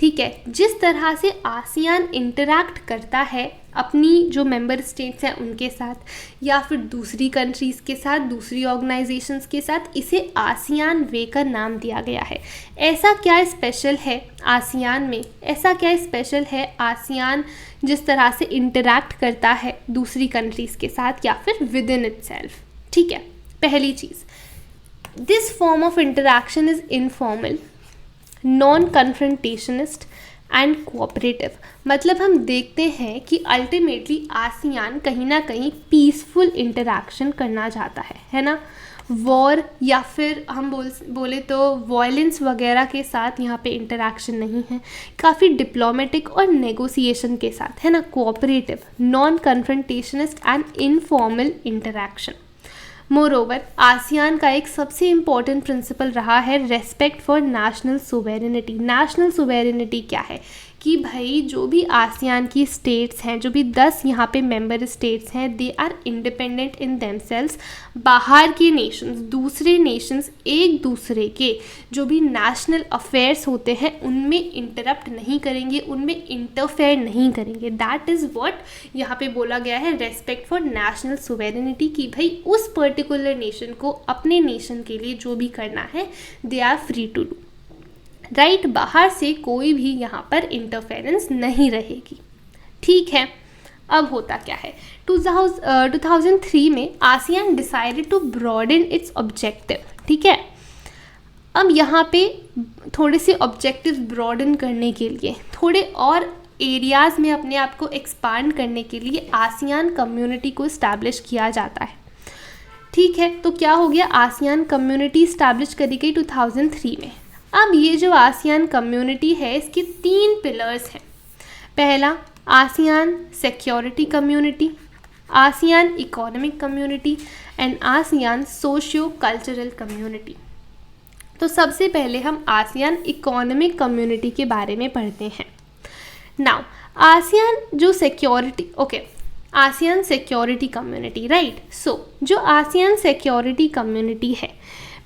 ठीक है। जिस तरह से आसियान इंटरैक्ट करता है अपनी जो मेंबर स्टेट्स हैं उनके साथ, या फिर दूसरी कंट्रीज़ के साथ, दूसरी ऑर्गेनाइजेशंस के साथ, इसे आसियान वे का नाम दिया गया है। ऐसा क्या स्पेशल है आसियान में? ऐसा क्या स्पेशल है आसियान जिस तरह से इंटरैक्ट करता है दूसरी कंट्रीज़ के साथ या फिर विद इन इटसेल्फ, ठीक है। पहली चीज़, this form of interaction is informal, non confrontationist and cooperative. मतलब हम देखते हैं कि अल्टीमेटली आसियान कहीं ना कहीं पीसफुल इंटरैक्शन करना चाहता है ना। वॉर या फिर हम बोले तो वायलेंस वगैरह के साथ यहाँ पे इंटरैक्शन नहीं है, काफ़ी डिप्लोमेटिक और नेगोशिएशन के साथ, है ना। Cooperative, non confrontationist and informal interaction. Moreover ASEAN का एक सबसे इम्पॉर्टेंट प्रिंसिपल रहा है respect for national sovereignty. National sovereignty क्या है कि भाई जो भी आसियान की स्टेट्स हैं, जो भी 10 यहाँ पे मेंबर स्टेट्स हैं, they are independent in themselves. बाहर के नेशंस, दूसरे नेशंस एक दूसरे के जो भी नेशनल अफेयर्स होते हैं उनमें इंटरप्ट नहीं करेंगे, उनमें इंटरफेयर नहीं करेंगे। दैट इज़ व्हाट यहाँ पे बोला गया है, रेस्पेक्ट फॉर नेशनल सोवेरेनिटी, कि भाई उस पर्टिकुलर नेशन को अपने नेशन के लिए जो भी करना है they are free to do, right. बाहर से कोई भी यहाँ पर इंटरफेरेंस नहीं रहेगी, ठीक है। अब होता क्या है, 2003 में ASEAN decided to broaden its objective, ठीक है। अब यहाँ पे थोड़े से ऑब्जेक्टिव्स ब्रॉडन करने के लिए, थोड़े और एरियाज़ में अपने आप को एक्सपांड करने के लिए आसियान कम्युनिटी को इस्टेब्लिश किया जाता है, ठीक है। तो क्या हो गया, आसियान कम्युनिटी इस्टेब्लिश करी गई 2003 में। अब ये जो आसियान कम्युनिटी है इसके 3 पिलर्स हैं। पहला ASEAN security community, ASEAN economic community and ASEAN socio cultural community. तो सबसे पहले हम आसियान इकोनॉमिक कम्युनिटी के बारे में पढ़ते हैं। नाउ आसियान जो security, okay, ASEAN security community, right. So जो आसियान सिक्योरिटी कम्युनिटी है,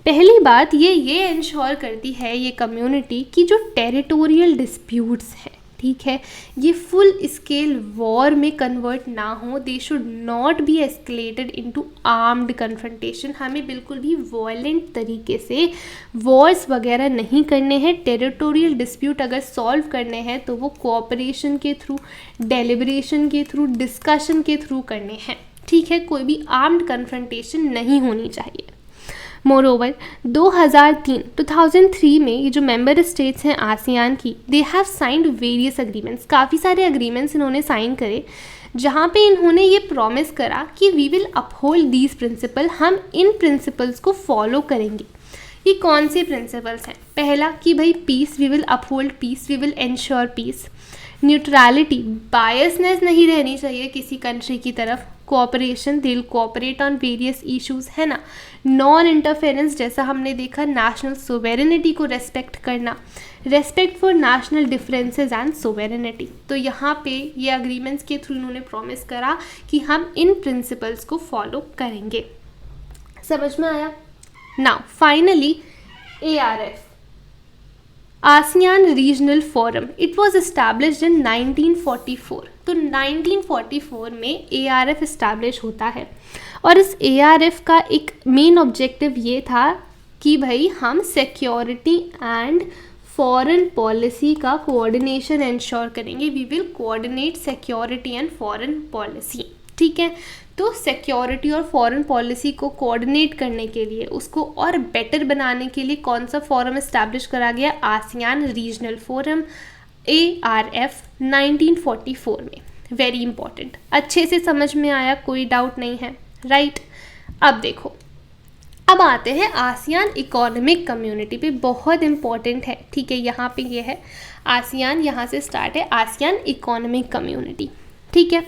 पहली बात ये इंश्योर करती है ये कम्युनिटी कि जो टेरिटोरियल डिस्प्यूट्स हैं, ठीक है, ये फुल स्केल वॉर में कन्वर्ट ना हो। They should not be escalated into armed confrontation. हमें बिल्कुल भी वॉयलेंट तरीके से वॉर्स वगैरह नहीं करने हैं। टेरिटोरियल डिस्प्यूट अगर सॉल्व करने हैं तो वो कोऑपरेशन के थ्रू, डेलिब्रेशन के थ्रू, डिस्कशन के थ्रू करने हैं, ठीक है। कोई भी आर्म्ड कन्फ्रंटेशन नहीं होनी चाहिए। मोरओवर 2003 में ये जो मेंबर स्टेट्स हैं आसियान की, they have signed various agreements. काफ़ी सारे अग्रीमेंट्स इन्होंने साइन करे जहाँ पे इन्होंने ये प्रॉमिस करा कि we will uphold these principle, हम इन प्रिंसिपल्स को फॉलो करेंगे। ये कौन से प्रिंसिपल्स हैं? पहला कि भाई peace, we will uphold peace, we will ensure peace. Neutrality, biasness नहीं रहनी चाहिए किसी कंट्री की तरफ। Cooperation, they will cooperate on various issues, है ना। नॉन इंटरफेरेंस, जैसा हमने देखा, नेशनल सोवेरेनिटी को रेस्पेक्ट करना, respect for national differences and sovereignty. तो यहाँ पे ये अग्रीमेंट्स के थ्रू उन्होंने प्रॉमिस करा कि हम इन प्रिंसिपल्स को फॉलो करेंगे। समझ में आया? Now finally ARF, ASEAN regional forum, it was established in 1944। तो 1944 में ARF इस्टेब्लिश होता है और इस ARF का एक मेन ऑब्जेक्टिव ये था कि भाई हम सिक्योरिटी एंड फॉरेन पॉलिसी का कोऑर्डिनेशन इंश्योर करेंगे। We will coordinate security and foreign policy, ठीक है। तो सिक्योरिटी और फॉरेन पॉलिसी को कोऑर्डिनेट करने के लिए, उसको और बेटर बनाने के लिए कौन सा फोरम इस्टेब्लिश करा गया? आसियान रीजनल फोरम, ARF, 1944 में। वेरी इंपॉर्टेंट, अच्छे से समझ में आया? कोई डाउट नहीं है, राइट। अब देखो, अब आते हैं आसियान इकोनॉमिक कम्युनिटी पे। बहुत इंपॉर्टेंट है, ठीक है। यहाँ पे ये है आसियान, यहाँ से स्टार्ट है आसियान इकोनॉमिक कम्युनिटी, ठीक है।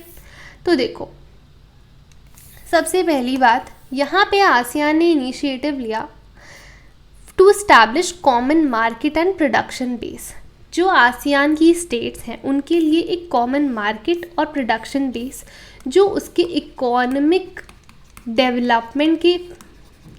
तो देखो, सबसे पहली बात, यहाँ पे आसियान ने इनिशिएटिव लिया to establish common market and production base. जो आसियान की स्टेट्स हैं उनके लिए एक कॉमन मार्केट और प्रोडक्शन बेस जो उसके इकोनॉमिक डेवलपमेंट के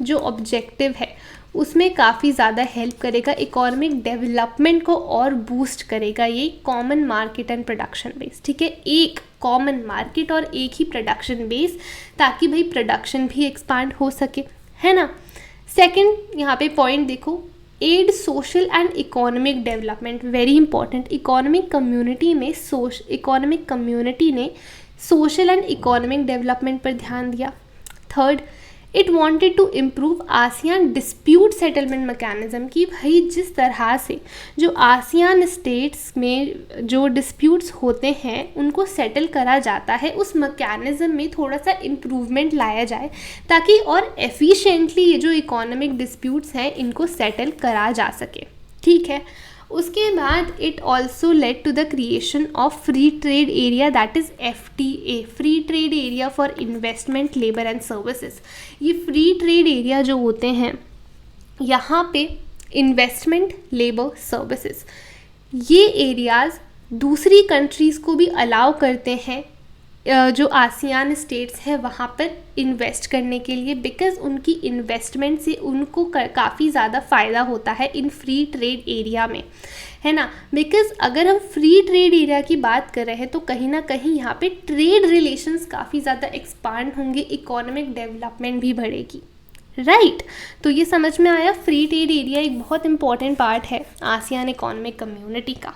जो ऑब्जेक्टिव है उसमें काफ़ी ज़्यादा हेल्प करेगा, इकोनॉमिक डेवलपमेंट को और बूस्ट करेगा ये common market and production base, ठीक है। एक कॉमन मार्केट और एक ही प्रोडक्शन बेस, ताकि भाई प्रोडक्शन भी एक्सपांड हो सके, है ना। सेकंड यहाँ पे पॉइंट देखो, aid social and economic development, very important. Economic community ने सोशल एंड इकोनॉमिक डेवलपमेंट पर ध्यान दिया। Third, it wanted to improve ASEAN dispute settlement mechanism, कि भाई जिस तरह से जो आसियान स्टेट्स में जो डिस्प्यूट्स होते हैं उनको सेटल करा जाता है, उस मैकेनिज्म में थोड़ा सा इम्प्रूवमेंट लाया जाए ताकि और एफिशिएंटली ये जो इकोनॉमिक डिस्प्यूट्स हैं इनको सेटल करा जा सके, ठीक है। उसके बाद it also led to the creation of free trade area, that is FTA, free trade area for investment, labour and services. ये फ्री ट्रेड एरिया जो होते हैं, यहाँ पे इन्वेस्टमेंट, लेबर, सर्विसेज, ये एरियाज़ दूसरी कंट्रीज़ को भी अलाउ करते हैं जो आसियान स्टेट्स हैं वहाँ पर इन्वेस्ट करने के लिए, बिकॉज़ उनकी इन्वेस्टमेंट से उनको काफ़ी ज़्यादा फ़ायदा होता है इन फ्री ट्रेड एरिया में, है ना। बिकॉज़ अगर हम फ्री ट्रेड एरिया की बात कर रहे हैं तो कहीं ना कहीं यहाँ पे ट्रेड रिलेशंस काफ़ी ज़्यादा एक्सपांड होंगे, इकोनॉमिक डेवलपमेंट भी बढ़ेगी, राइट। तो ये समझ में आया, फ्री ट्रेड एरिया एक बहुत इंपॉर्टेंट पार्ट है आसियान इकोनॉमिक कम्युनिटी का,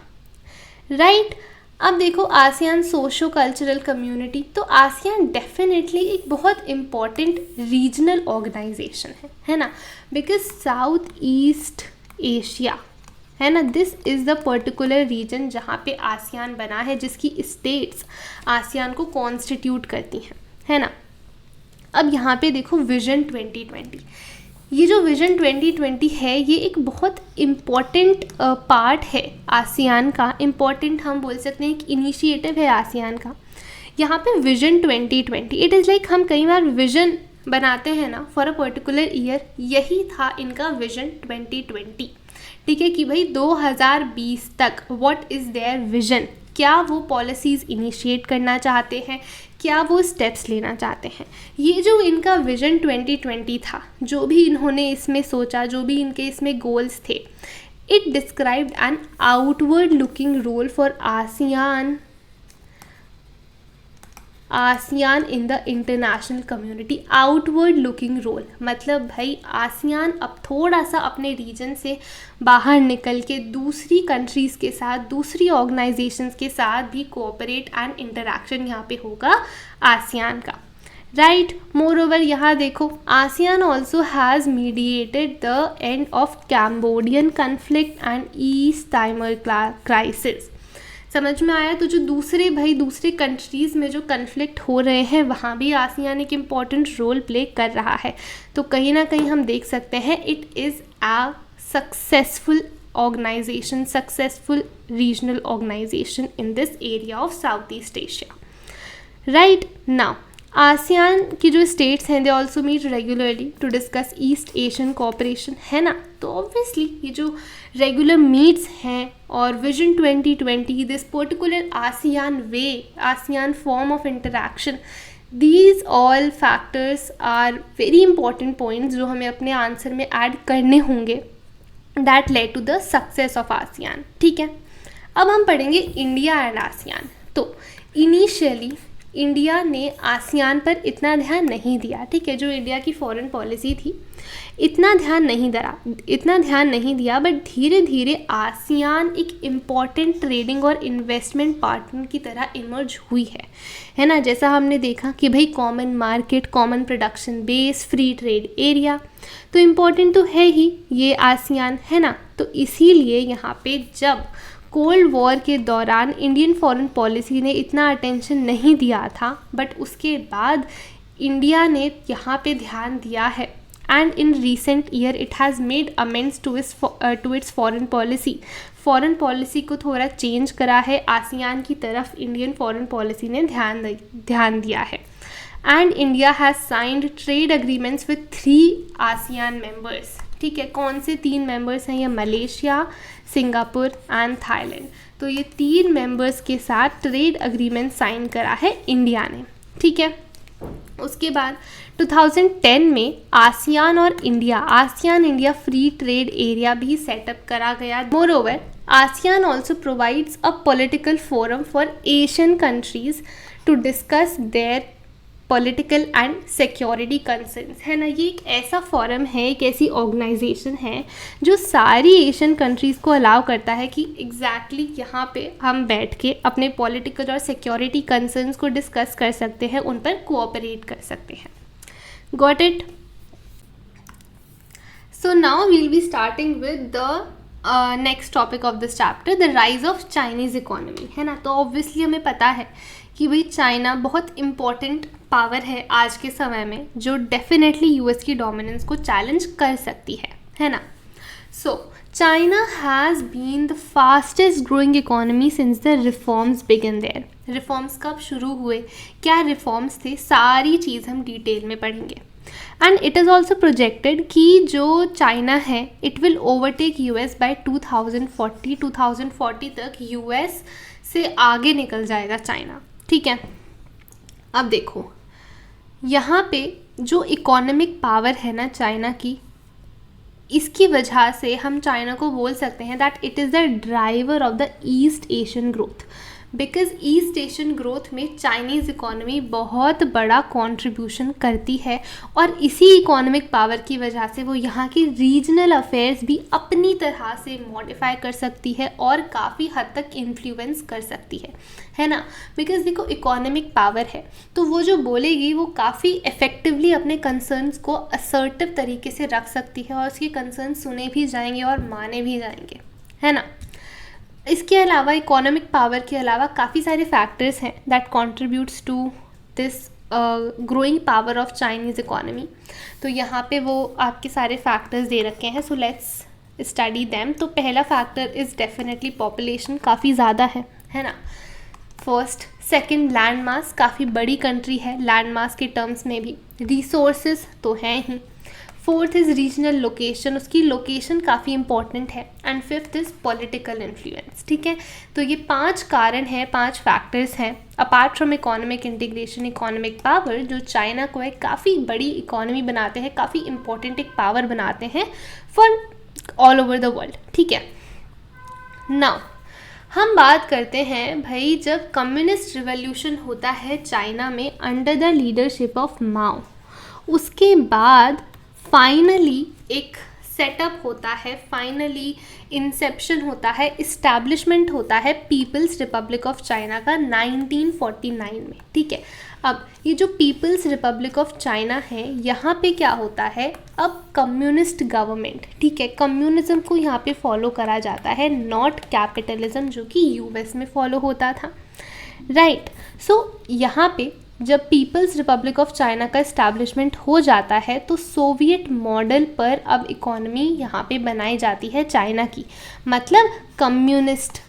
राइट। अब देखो आसियान सोशो कल्चरल कम्युनिटी, तो आसियान डेफिनेटली एक बहुत इम्पॉर्टेंट रीजनल ऑर्गेनाइजेशन है ना, बिकॉज साउथ ईस्ट एशिया, है ना, this is the particular region जहाँ पे आसियान बना है, जिसकी स्टेट्स आसियान को कॉन्स्टिट्यूट करती हैं, है ना। अब यहाँ पे देखो विजन 2020, ये जो विजन 2020 है ये एक बहुत इम्पॉर्टेंट पार्ट है आसियान का, इम्पॉर्टेंट हम बोल सकते हैं, एक इनिशिएटिव है आसियान का। यहाँ पे विजन 2020 इट इज़ लाइक हम कई बार विजन बनाते हैं ना फॉर अ पर्टिकुलर ईयर, यही था इनका विजन 2020, ठीक है, कि भाई 2020 तक व्हाट इज़ देयर विजन, क्या वो पॉलिसीज़ इनिशिएट करना चाहते हैं, क्या वो स्टेप्स लेना चाहते हैं। ये जो इनका विजन 2020 था, जो भी इन्होंने इसमें सोचा, जो भी इनके इसमें गोल्स थे, it described an outward looking role for ASEAN in the international community. Outward looking role मतलब भाई आसियान अब थोड़ा सा अपने रीजन से बाहर निकल के दूसरी कंट्रीज़ के साथ, दूसरी ऑर्गेनाइजेशंस के साथ भी कोऑपरेट एंड इंटरेक्शन यहाँ पे होगा आसियान का, राइट। मोर ओवर यहाँ देखो ASEAN also has mediated the end of Cambodian conflict and east timer crisis. समझ में आया। तो जो दूसरे कंट्रीज़ में जो कन्फ्लिक्ट हो रहे हैं वहाँ भी आसियान एक इम्पॉर्टेंट रोल प्ले कर रहा है। तो कहीं ना कहीं हम देख सकते हैं it is a successful organisation, successful regional organisation in this area of South East Asia, right. Now ASEAN की जो स्टेट्स हैं they also meet regularly to discuss East Asian cooperation, है ना। तो ऑब्वियसली ये जो रेगुलर मीट्स हैं और vision 2020 this particular ASEAN way, ASEAN form of interaction, these all factors are very important points जो हमें अपने आंसर में ऐड करने होंगे that led to the success of ASEAN, ठीक है। अब हम पढ़ेंगे इंडिया एंड आसियान। तो इनिशियली इंडिया ने आसियान पर इतना ध्यान नहीं दिया, ठीक है। जो इंडिया की फॉरेन पॉलिसी थी इतना ध्यान नहीं दिया, बट धीरे धीरे आसियान एक इम्पॉर्टेंट ट्रेडिंग और इन्वेस्टमेंट पार्टनर की तरह इमर्ज हुई है ना। जैसा हमने देखा कि भाई common market, common production base, free trade area, तो इम्पॉर्टेंट तो है ही ये आसियान, है ना। तो इसीलिए यहाँ पे जब कोल्ड वॉर के दौरान इंडियन फॉरेन पॉलिसी ने इतना अटेंशन नहीं दिया था, बट उसके बाद इंडिया ने यहाँ पे ध्यान दिया है and in recent year it has made amends to its foreign policy को थोड़ा चेंज करा है। आसियान की तरफ इंडियन फॉरेन पॉलिसी ने ध्यान दिया है and India has signed trade agreements with 3 ASEAN members, ठीक है। कौन से 3 मेंबर्स हैं ये? Malaysia, Singapore and Thailand. तो ये 3 मेंबर्स के साथ ट्रेड अग्रीमेंट साइन करा है इंडिया ने, ठीक है। उसके बाद 2010 में ASEAN India free trade area भी सेटअप करा गया। Moreover ASEAN also provides a political forum for Asian countries to discuss their political and security concerns, है ना। ये एक ऐसा फोरम है, एक ऐसी ऑर्गेनाइजेशन है जो सारी एशियन कंट्रीज़ को अलाउ करता है कि एग्जैक्टली यहाँ पे हम बैठ के अपने पॉलिटिकल और सिक्योरिटी कंसर्न्स को डिस्कस कर सकते हैं, उन पर कोऑपरेट कर सकते हैं। Got it? So now we'll be starting with the next topic of this chapter, the rise of Chinese economy, है ना। तो ऑब्वियसली हमें पता है कि भाई चाइना बहुत इम्पॉर्टेंट पावर है आज के समय में, जो डेफिनेटली यूएस की डोमिनेंस को चैलेंज कर सकती है ना। So China has been the fastest growing economy since the reforms began there. Reforms कब शुरू हुए, क्या रिफॉर्म्स थे, सारी चीज़ हम डिटेल में पढ़ेंगे. And it is also projected कि जो चाइना है it will overtake US by 2040 तक यूएस से आगे निकल जाएगा चाइना. ठीक है, अब देखो यहाँ पे जो इकोनॉमिक पावर है ना चाइना की, इसकी वजह से हम चाइना को बोल सकते हैं that it is the driver of the east Asian growth. Because east Asian growth में चाइनीज़ इकोनॉमी बहुत बड़ा कंट्रीब्यूशन करती है और इसी इकोनॉमिक पावर की वजह से वो यहाँ की रीजनल अफेयर्स भी अपनी तरह से मॉडिफाई कर सकती है और काफ़ी हद तक इन्फ्लुएंस कर सकती है ना. बिकॉज देखो इकोनॉमिक पावर है तो वो जो बोलेगी वो काफ़ी इफ़ेक्टिवली अपने कंसर्न्स को असर्टिव तरीके से रख सकती है और उसके कंसर्न सुने भी जाएंगे और माने भी जाएंगे, है ना. इसके अलावा इकोनॉमिक पावर के अलावा काफ़ी सारे फैक्टर्स हैं that contributes to this growing power of Chinese economy. तो यहाँ पे वो आपके सारे फैक्टर्स दे रखे हैं, सो लेट्स स्टडी दैम. तो पहला फैक्टर इज़ डेफिनेटली पॉपुलेशन, काफ़ी ज़्यादा है ना. फर्स्ट, सेकंड लैंड मास, काफ़ी बड़ी कंट्री है लैंड मास के टर्म्स में भी. रिसोर्सेज तो हैं ही. फोर्थ इज़ रीजनल लोकेशन, उसकी लोकेशन काफ़ी इंपॉर्टेंट है. And fifth is political influence. ठीक है, तो ये 5 कारण हैं, 5 फैक्टर्स हैं apart from economic integration, economic power, जो चाइना को एक काफ़ी बड़ी इकोनॉमी बनाते हैं, काफ़ी इंपॉर्टेंट एक पावर बनाते हैं for all over the world. ठीक है, नाउ हम बात करते हैं भाई जब कम्युनिस्ट रिवॉल्यूशन होता है चाइना में अंडर द लीडरशिप ऑफ माओ, उसके बाद फाइनली एक सेटअप होता है, फाइनली इंसेप्शन होता है, इस्टेब्लिशमेंट होता है पीपल्स रिपब्लिक ऑफ चाइना का 1949 में. ठीक है, अब ये जो पीपल्स रिपब्लिक ऑफ चाइना है यहाँ पे क्या होता है, अब कम्युनिस्ट गवर्नमेंट, ठीक है, कम्युनिज्म को यहाँ पे फॉलो करा जाता है, नॉट कैपिटलिज्म जो कि यूएस में फॉलो होता था, राइट. सो यहाँ पे जब पीपल्स रिपब्लिक ऑफ चाइना का इस्टेब्लिशमेंट हो जाता है तो सोवियत मॉडल पर अब इकोनॉमी यहाँ पे बनाई जाती है चाइना की, मतलब कम्युनिस्ट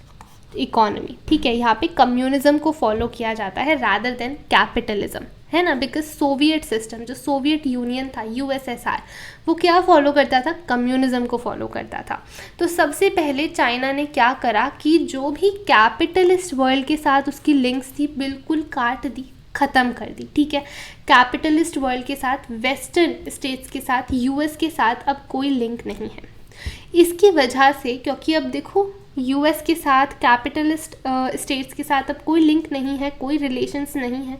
इकोनॉमी. ठीक है, यहाँ पे कम्युनिज्म को फॉलो किया जाता है रादर देन कैपिटलिज्म, है ना. बिकॉज सोवियत सिस्टम, जो सोवियत यूनियन था यूएसएसआर, वो क्या फॉलो करता था, कम्युनिज्म को फॉलो करता था. तो सबसे पहले चाइना ने क्या करा कि जो भी कैपिटलिस्ट वर्ल्ड के साथ उसकी लिंक्स थी बिल्कुल काट दी, ख़त्म कर दी. ठीक है, कैपिटलिस्ट वर्ल्ड के साथ, वेस्टर्न स्टेट्स के साथ, यूएस के साथ अब कोई लिंक नहीं है. इसकी वजह से, क्योंकि अब देखो यूएस के साथ, कैपिटलिस्ट स्टेट्स के साथ अब कोई लिंक नहीं है, कोई रिलेशंस नहीं है,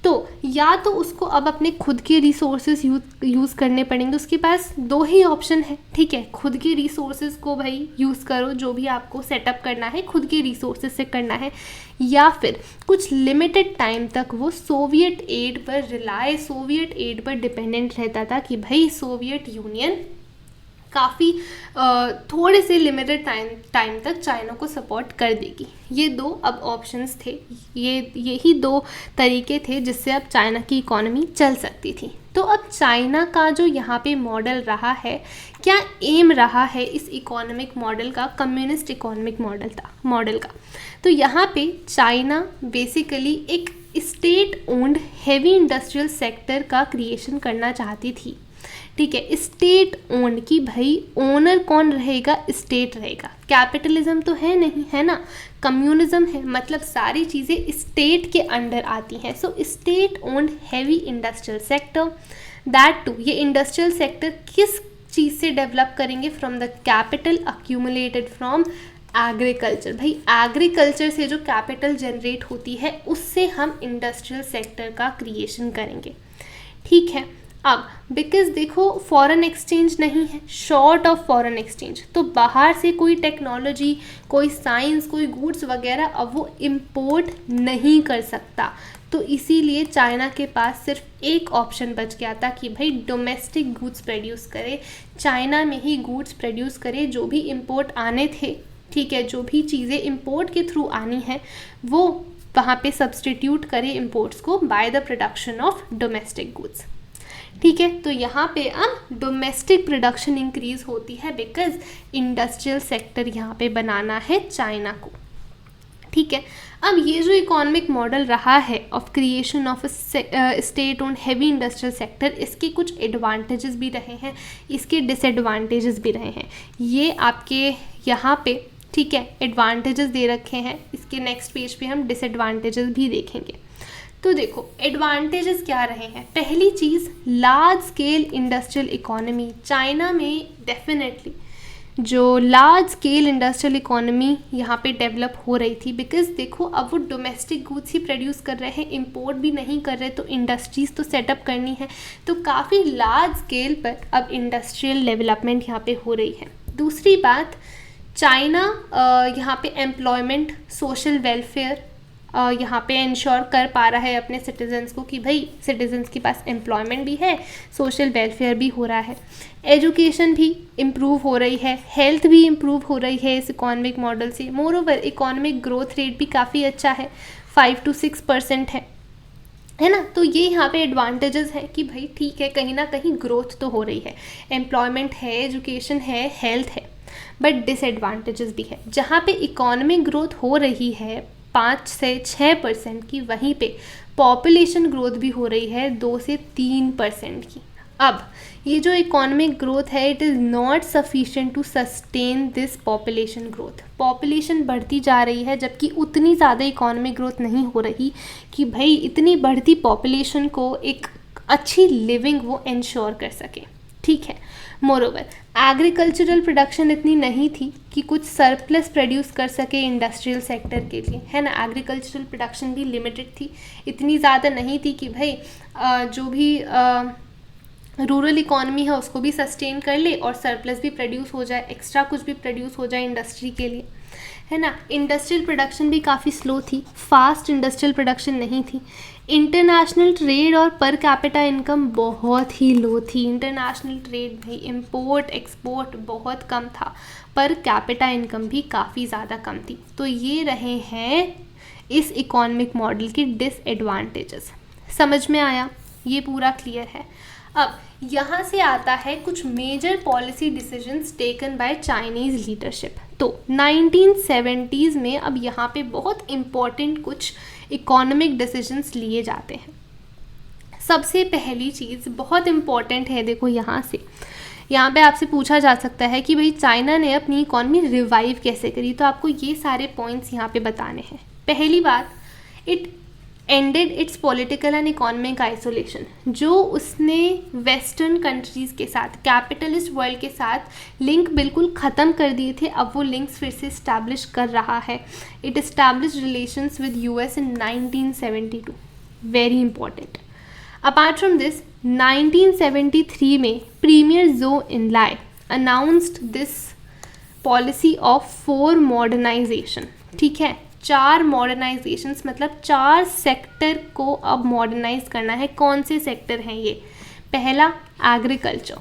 तो या तो उसको अब अपने खुद के रिसोर्सेज यूज़ करने पड़ेंगे. उसके पास 2 ही ऑप्शन है. ठीक है, खुद के रिसोर्सेज को भाई यूज़ करो, जो भी आपको सेटअप करना है खुद के रिसोर्सेज से करना है, या फिर कुछ लिमिटेड टाइम तक वो सोवियत एड पर सोवियत एड पर डिपेंडेंट रहता था कि भाई सोवियत यूनियन काफ़ी थोड़े से लिमिटेड टाइम तक चाइना को सपोर्ट कर देगी. ये 2 अब ऑप्शंस थे, यही 2 तरीके थे जिससे अब चाइना की इकोनॉमी चल सकती थी. तो अब चाइना का जो यहाँ पे मॉडल रहा है, क्या एम रहा है इस इकोनॉमिक मॉडल का, कम्युनिस्ट इकोनॉमिक मॉडल का. तो यहाँ पे चाइना बेसिकली एक state owned heavy industrial sector का क्रिएशन करना चाहती थी. ठीक है, स्टेट ओन्ड की भाई ओनर कौन रहेगा, स्टेट रहेगा. कैपिटलिज्म तो है नहीं, है ना, कम्युनिज्म है, मतलब सारी चीज़ें स्टेट के अंडर आती हैं. So state owned heavy industrial sector, that too ये इंडस्ट्रियल सेक्टर किस चीज़ से डेवलप करेंगे, from the capital accumulated from agriculture. भाई एग्रीकल्चर से जो कैपिटल जनरेट होती है उससे हम इंडस्ट्रियल सेक्टर का क्रिएशन करेंगे. ठीक है, अब बिकॉज देखो फॉरेन एक्सचेंज नहीं है, शॉर्ट ऑफ फॉरेन एक्सचेंज, तो बाहर से कोई टेक्नोलॉजी, कोई साइंस, कोई गुड्स वगैरह अब वो इम्पोर्ट नहीं कर सकता. तो इसीलिए चाइना के पास सिर्फ एक ऑप्शन बच गया था कि भाई डोमेस्टिक गुड्स प्रोड्यूस करे, चाइना में ही गुड्स प्रोड्यूस करे, जो भी इम्पोर्ट आने थे, ठीक है, जो भी चीज़ें इम्पोर्ट के थ्रू आनी है वो वहाँ पे सब्सटीट्यूट करे इम्पोर्ट्स को by the production of domestic goods. ठीक है, तो यहाँ पे अब डोमेस्टिक प्रोडक्शन इंक्रीज होती है बिकॉज इंडस्ट्रियल सेक्टर यहाँ पे बनाना है चाइना को। ठीक है, अब ये जो इकोनॉमिक मॉडल रहा है of creation of state own heavy industrial sector, इसके कुछ एडवांटेजेस भी रहे हैं, इसके डिसएडवांटेजेस भी रहे हैं। ये आपके यहाँ पे ठीक है एडवांटेजेस दे रखे हैं, इसके नेक्स्ट पेज पे हम डिसएडवांटेजेस भी देखेंगे। तो देखो एडवांटेजेस क्या रहे हैं। पहली चीज़, large scale industrial economy. China में डेफिनेटली जो लार्ज स्केल इंडस्ट्रियल इकोनॉमी यहाँ पे डेवलप हो रही थी, बिकॉज देखो अब वो डोमेस्टिक गुड्स ही प्रोड्यूस कर रहे हैं, इंपोर्ट भी नहीं कर रहे, तो इंडस्ट्रीज़ तो सेटअप करनी है, तो काफ़ी लार्ज स्केल पर अब इंडस्ट्रियल डेवलपमेंट यहाँ पे हो रही है। दूसरी बात, चाइना यहाँ पे एम्प्लॉयमेंट, सोशल वेलफेयर यहाँ पे इंश्योर कर पा रहा है अपने सिटीजन्स को कि भाई सिटीजन्स के पास एम्प्लॉयमेंट भी है, सोशल वेलफेयर भी हो रहा है, एजुकेशन भी इम्प्रूव हो रही है, हेल्थ भी इम्प्रूव हो रही है इस इकोनॉमिक मॉडल से। More over economic growth rate भी काफ़ी अच्छा है, 5 to 6% है ना। तो ये यहाँ पे एडवांटेजेस है कि भाई ठीक है कहीं ना कहीं ग्रोथ तो हो रही है, एम्प्लॉयमेंट है, एजुकेशन है, हेल्थ है। बट डिसएडवांटेजेस भी है, जहाँ पे इकोनॉमिक ग्रोथ हो रही है 5 से 6% की, वहीं पे पॉपुलेशन ग्रोथ भी हो रही है 2 से 3% की। अब ये जो इकोनॉमिक ग्रोथ है it is not sufficient to sustain this population growth. Population बढ़ती जा रही है जबकि उतनी ज़्यादा इकोनॉमिक ग्रोथ नहीं हो रही कि भाई इतनी बढ़ती पॉपुलेशन को एक अच्छी लिविंग वो इंश्योर कर सके। ठीक है, मोरोवर एग्रीकल्चरल प्रोडक्शन इतनी नहीं थी कि कुछ सरप्लस प्रोड्यूस कर सके इंडस्ट्रियल सेक्टर के लिए, है ना। एग्रीकल्चरल प्रोडक्शन भी लिमिटेड थी, इतनी ज़्यादा नहीं थी कि भाई जो भी रूरल इकॉनमी है उसको भी सस्टेन कर ले और सरप्लस भी प्रोड्यूस हो जाए, एक्स्ट्रा कुछ भी प्रोड्यूस हो जाए इंडस्ट्री के लिए, है ना। इंडस्ट्रियल प्रोडक्शन भी काफ़ी स्लो थी, फास्ट इंडस्ट्रियल प्रोडक्शन नहीं थी। इंटरनेशनल ट्रेड और पर कैपिटा इनकम बहुत ही लो थी। इंटरनेशनल ट्रेड भाई इंपोर्ट एक्सपोर्ट बहुत कम था, पर कैपिटा इनकम भी काफ़ी ज़्यादा कम थी। तो ये रहे हैं इस इकोनॉमिक मॉडल की डिसएडवांटेजेस। समझ में आया, ये पूरा क्लियर है। अब यहाँ से आता है कुछ major policy decisions taken by Chinese leadership. तो 1970s में अब यहाँ पे बहुत इम्पॉर्टेंट कुछ इकोनॉमिक डिसीजंस लिए जाते हैं। सबसे पहली चीज़ बहुत इम्पॉर्टेंट है, देखो यहाँ पे आपसे पूछा जा सकता है कि भाई चाइना ने अपनी इकॉनमी रिवाइव कैसे करी, तो आपको ये सारे पॉइंट्स यहाँ पे बताने हैं। पहली बात, it ended it's political and economic isolation. जो उसने वेस्टर्न कंट्रीज़ के साथ, कैपिटलिस्ट वर्ल्ड के साथ लिंक बिल्कुल ख़त्म कर दिए थे, अब वो लिंक्स फिर से इस्टेब्लिश कर रहा है। It establish relations with US in 1972, very important. Apart from this 1973 में premier Zhou Enlai announced this policy of 4 modernisation. ठीक है, 4 मॉडर्नाइजेशंस, मतलब 4 सेक्टर को अब मॉडर्नाइज करना है। कौन से सेक्टर हैं ये? पहला agriculture,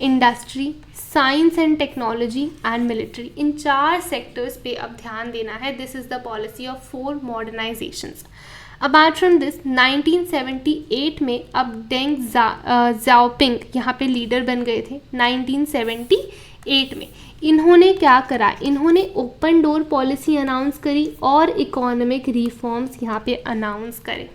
industry, science and technology and military. इन 4 सेक्टर्स पे अब ध्यान देना है। This is the policy of 4 modernisations. Apart from this 1978 में अब डेंग ज़ाओपिंग यहाँ पे लीडर बन गए थे 1978 में। इन्होंने क्या करा, इन्होंने ओपन डोर पॉलिसी अनाउंस करी और इकोनॉमिक रिफॉर्म्स यहाँ पे अनाउंस करे।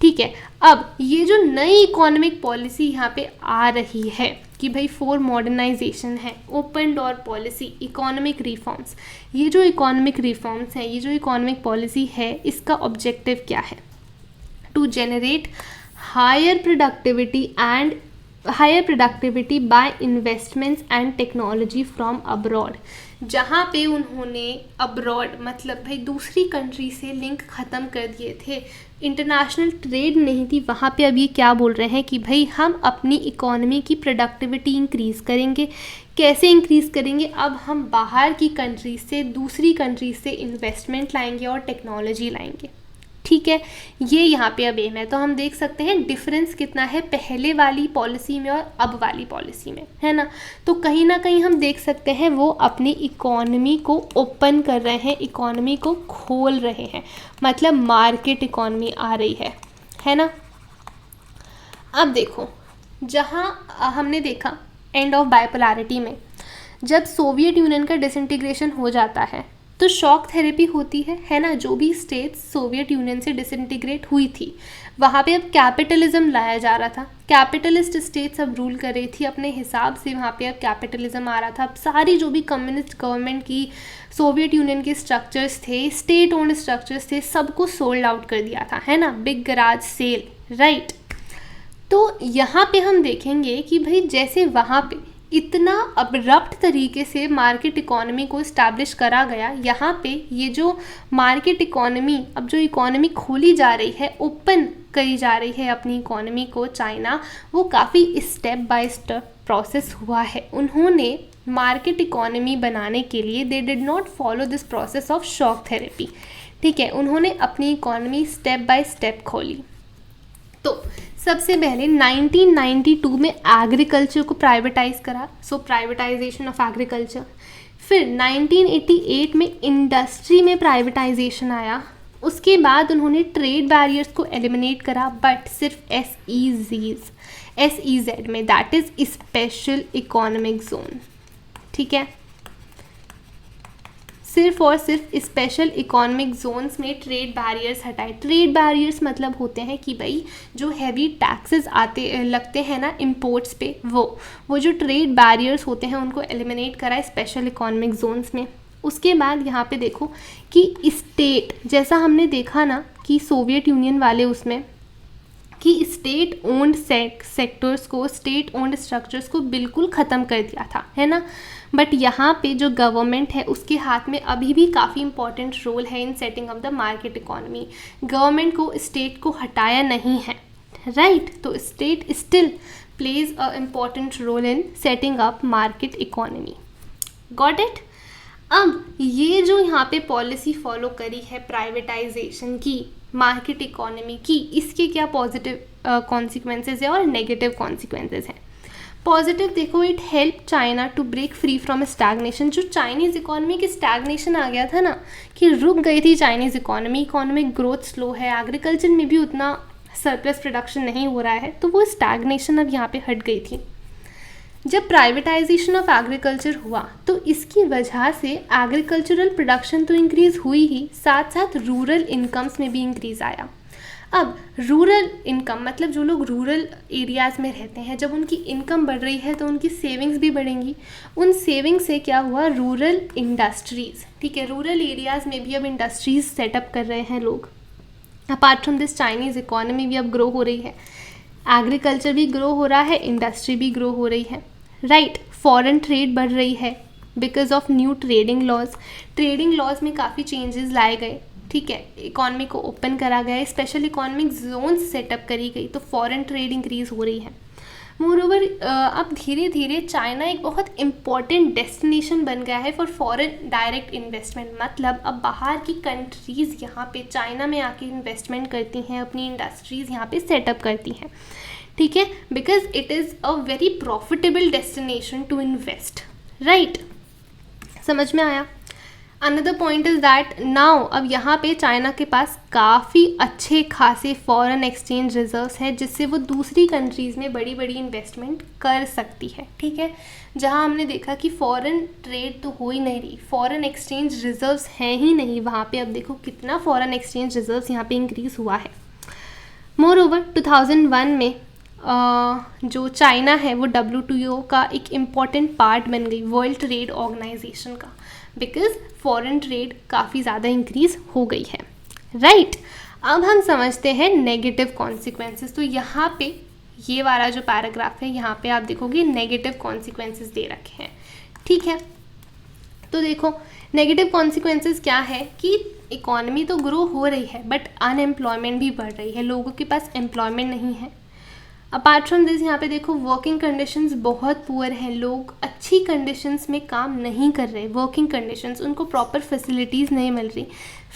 ठीक है, अब ये जो नई इकोनॉमिक पॉलिसी यहाँ पे आ रही है कि भाई 4 मॉडर्नाइजेशन है, open door policy, economic reforms. ये जो इकोनॉमिक रिफॉर्म्स हैं, ये जो इकोनॉमिक पॉलिसी है, इसका ऑब्जेक्टिव क्या है? To generate higher productivity by investments and technology from abroad. जहाँ पे उन्होंने अब्रॉड मतलब भाई दूसरी कंट्री से लिंक ख़त्म कर दिए थे, इंटरनेशनल ट्रेड नहीं थी, वहाँ पे अब ये क्या बोल रहे हैं कि भाई हम अपनी इकोनॉमी की प्रोडक्टिविटी इंक्रीज़ करेंगे। कैसे इंक्रीज़ करेंगे? अब हम बाहर की कंट्री से, दूसरी कंट्री से इन्वेस्टमेंट लाएंगे और टेक्नोलॉजी लाएंगे। ठीक है, ये यहाँ पे अब एम है। तो हम देख सकते हैं डिफरेंस कितना है पहले वाली पॉलिसी में और अब वाली पॉलिसी में, है ना। तो कहीं ना कहीं हम देख सकते हैं वो अपनी इकोनॉमी को ओपन कर रहे हैं, इकोनॉमी को खोल रहे हैं, मतलब मार्केट इकोनॉमी आ रही है ना। अब देखो जहाँ हमने देखा एंड ऑफ बाइपोलैरिटी में जब सोवियत यूनियन का डिसइंटीग्रेशन हो जाता है तो शॉक थेरेपी होती है ना। जो भी स्टेट्स सोवियत यूनियन से डिसइंटीग्रेट हुई थी वहाँ पे अब कैपिटलिज्म लाया जा रहा था। कैपिटलिस्ट स्टेट्स अब रूल कर रही थी अपने हिसाब से, वहाँ पे अब कैपिटलिज्म आ रहा था। अब सारी जो भी कम्युनिस्ट गवर्नमेंट की सोवियत यूनियन के स्ट्रक्चर्स थे, स्टेट ओन्ड स्ट्रक्चर्स थे, सबको सोल्ड आउट कर दिया था, है ना, बिग गराज सेल, राइट। तो यहाँ पे हम देखेंगे कि भाई जैसे वहाँ पे इतना अब्रप्ट तरीके से मार्केट इकोनॉमी को इस्टेब्लिश करा गया, यहाँ पे ये जो मार्केट इकोनॉमी, अब जो इकोनॉमी खोली जा रही है, ओपन करी जा रही है अपनी इकोनॉमी को चाइना, वो काफ़ी स्टेप बाय स्टेप प्रोसेस हुआ है। उन्होंने मार्केट इकोनॉमी बनाने के लिए they did not follow this process of shock therapy, ठीक है। उन्होंने अपनी इकोनॉमी स्टेप बाय स्टेप खोली। तो सबसे पहले 1992 में एग्रीकल्चर को प्राइवेटाइज करा, सो प्राइवेटाइजेशन ऑफ एग्रीकल्चर। फिर 1988 में इंडस्ट्री में प्राइवेटाइजेशन आया। उसके बाद उन्होंने ट्रेड बैरियर्स को एलिमिनेट करा, बट सिर्फ SEZ में, that is special economic zone, ठीक है। सिर्फ और सिर्फ स्पेशल इकोनॉमिक जोन्स में ट्रेड बैरियर्स हटाए। ट्रेड बैरियर्स मतलब होते हैं कि भाई जो हैवी टैक्सेस लगते हैं ना इंपोर्ट्स पे, वो जो ट्रेड बैरियर्स होते हैं उनको एलिमिनेट करा स्पेशल इकोनॉमिक जोन्स में। उसके बाद यहाँ पे देखो कि स्टेट, जैसा हमने देखा ना कि सोवियत यूनियन वाले उसमें कि स्टेट ओन्ड सेक्टर्स को, स्टेट ओन्ड स्ट्रक्चर्स को बिल्कुल ख़त्म कर दिया था, है ना। बट यहाँ पे जो गवर्नमेंट है उसके हाथ में अभी भी काफ़ी इंपॉर्टेंट रोल है in setting up the market economy. Government को स्टेट को हटाया नहीं है, राइट। तो state still plays a important role in setting up market economy, got it. अब ये जो यहाँ पे पॉलिसी फॉलो करी है प्राइवेटाइजेशन की, मार्केट इकोनॉमी की, इसके क्या पॉजिटिव कॉन्सिक्वेंसेज है और नेगेटिव कॉन्सिक्वेंसेज हैं। पॉजिटिव देखो, it help China to break free from stagnation. जो चाइनीज़ इकोनॉमी की स्टैग्नेशन आ गया था ना कि रुक गई थी Chinese economy, economic growth slow है, एग्रीकल्चर में भी उतना सरप्लस प्रोडक्शन नहीं हो रहा है, तो वो स्टैग्नेशन अब यहाँ पे हट गई थी। जब प्राइवेटाइजेशन ऑफ एग्रीकल्चर हुआ तो इसकी वजह से एग्रीकल्चरल प्रोडक्शन तो इंक्रीज़ हुई ही, साथ साथ रूरल इनकम्स में भी इंक्रीज़ आया। अब रूरल इनकम मतलब जो लोग रूरल एरियाज़ में रहते हैं, जब उनकी इनकम बढ़ रही है तो उनकी सेविंग्स भी बढ़ेंगी। उन सेविंग्स से क्या हुआ, रूरल इंडस्ट्रीज़, ठीक है, रूरल एरियाज़ में भी अब इंडस्ट्रीज़ सेटअप कर रहे हैं लोग। Apart from this Chinese economy भी अब ग्रो हो रही है, एग्रीकल्चर भी ग्रो हो रहा है, इंडस्ट्री भी ग्रो हो रही है, राइट। फॉरेन ट्रेड बढ़ रही है because of new trading laws. Trading laws में काफ़ी चेंजेस लाए गए, ठीक है, इकॉनमी को ओपन करा गया, स्पेशल इकोनॉमिक जोन्स सेटअप करी गई, तो फॉरेन ट्रेड इंक्रीज़ हो रही है। मोरओवर अब धीरे धीरे चाइना एक बहुत इम्पॉर्टेंट डेस्टिनेशन बन गया है फॉर फॉरेन डायरेक्ट इन्वेस्टमेंट। मतलब अब बाहर की कंट्रीज़ यहाँ पे चाइना में आके इन्वेस्टमेंट करती हैं, अपनी इंडस्ट्रीज़ यहाँ पे सेटअप करती हैं, ठीक है, because it is a very profitable destination to invest, right. समझ में आया। Another point is that now अब यहाँ पे चाइना के पास काफ़ी अच्छे खासे फॉरेन एक्सचेंज रिजर्व्स हैं, जिससे वो दूसरी कंट्रीज़ में बड़ी बड़ी इन्वेस्टमेंट कर सकती है, ठीक है। जहाँ हमने देखा कि फॉरेन ट्रेड तो हो ही नहीं रही, फॉरेन एक्सचेंज रिजर्व्स हैं ही नहीं, वहाँ पे अब देखो कितना फॉरेन एक्सचेंज रिजर्व्स यहाँ पे इंक्रीज़ हुआ है। मोर ओवर 2001 में जो चाइना है वो WTO का एक इम्पॉर्टेंट पार्ट बन गई, वर्ल्ड ट्रेड ऑर्गेनाइजेशन का, बिकॉज फॉरेन ट्रेड काफ़ी ज़्यादा इंक्रीज़ हो गई है, राइट। अब हम समझते हैं नेगेटिव कॉन्सिक्वेंसेस। तो यहाँ पे ये वाला जो पैराग्राफ है यहाँ पे आप देखोगे नेगेटिव कॉन्सिक्वेंसेस दे रखे हैं, ठीक है। तो देखो नेगेटिव कॉन्सिक्वेंसेस क्या है कि इकॉनमी तो ग्रो हो रही है बट अनएम्प्लॉयमेंट भी बढ़ रही है, लोगों के पास एम्प्लॉयमेंट नहीं है। अपार्ट फ्रॉम दिस यहाँ पे देखो वर्किंग कंडीशंस बहुत पुअर हैं, लोग अच्छी कंडीशंस में काम नहीं कर रहे, वर्किंग कंडीशंस, उनको प्रॉपर फैसिलिटीज़ नहीं मिल रही,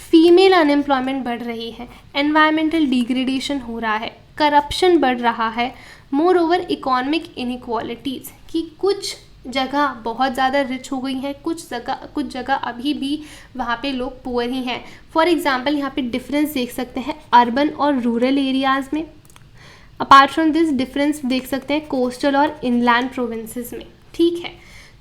फीमेल अनएम्प्लॉयमेंट बढ़ रही है, एनवायरमेंटल डिग्रेडेशन हो रहा है, करप्शन बढ़ रहा है। मोर ओवर इकोनॉमिक इनइक्वालिटीज़ कि कुछ जगह बहुत ज़्यादा रिच हो गई हैं, कुछ जगह अभी भी वहाँ पे लोग पुअर ही हैं। फॉर एग्जांपल यहाँ पे डिफरेंस देख सकते हैं अर्बन और रूरल एरियाज़ में। अपार्ट फ्रॉम दिस डिफरेंस देख सकते हैं कोस्टल और इनलैंड प्रोविंसेस में, ठीक है।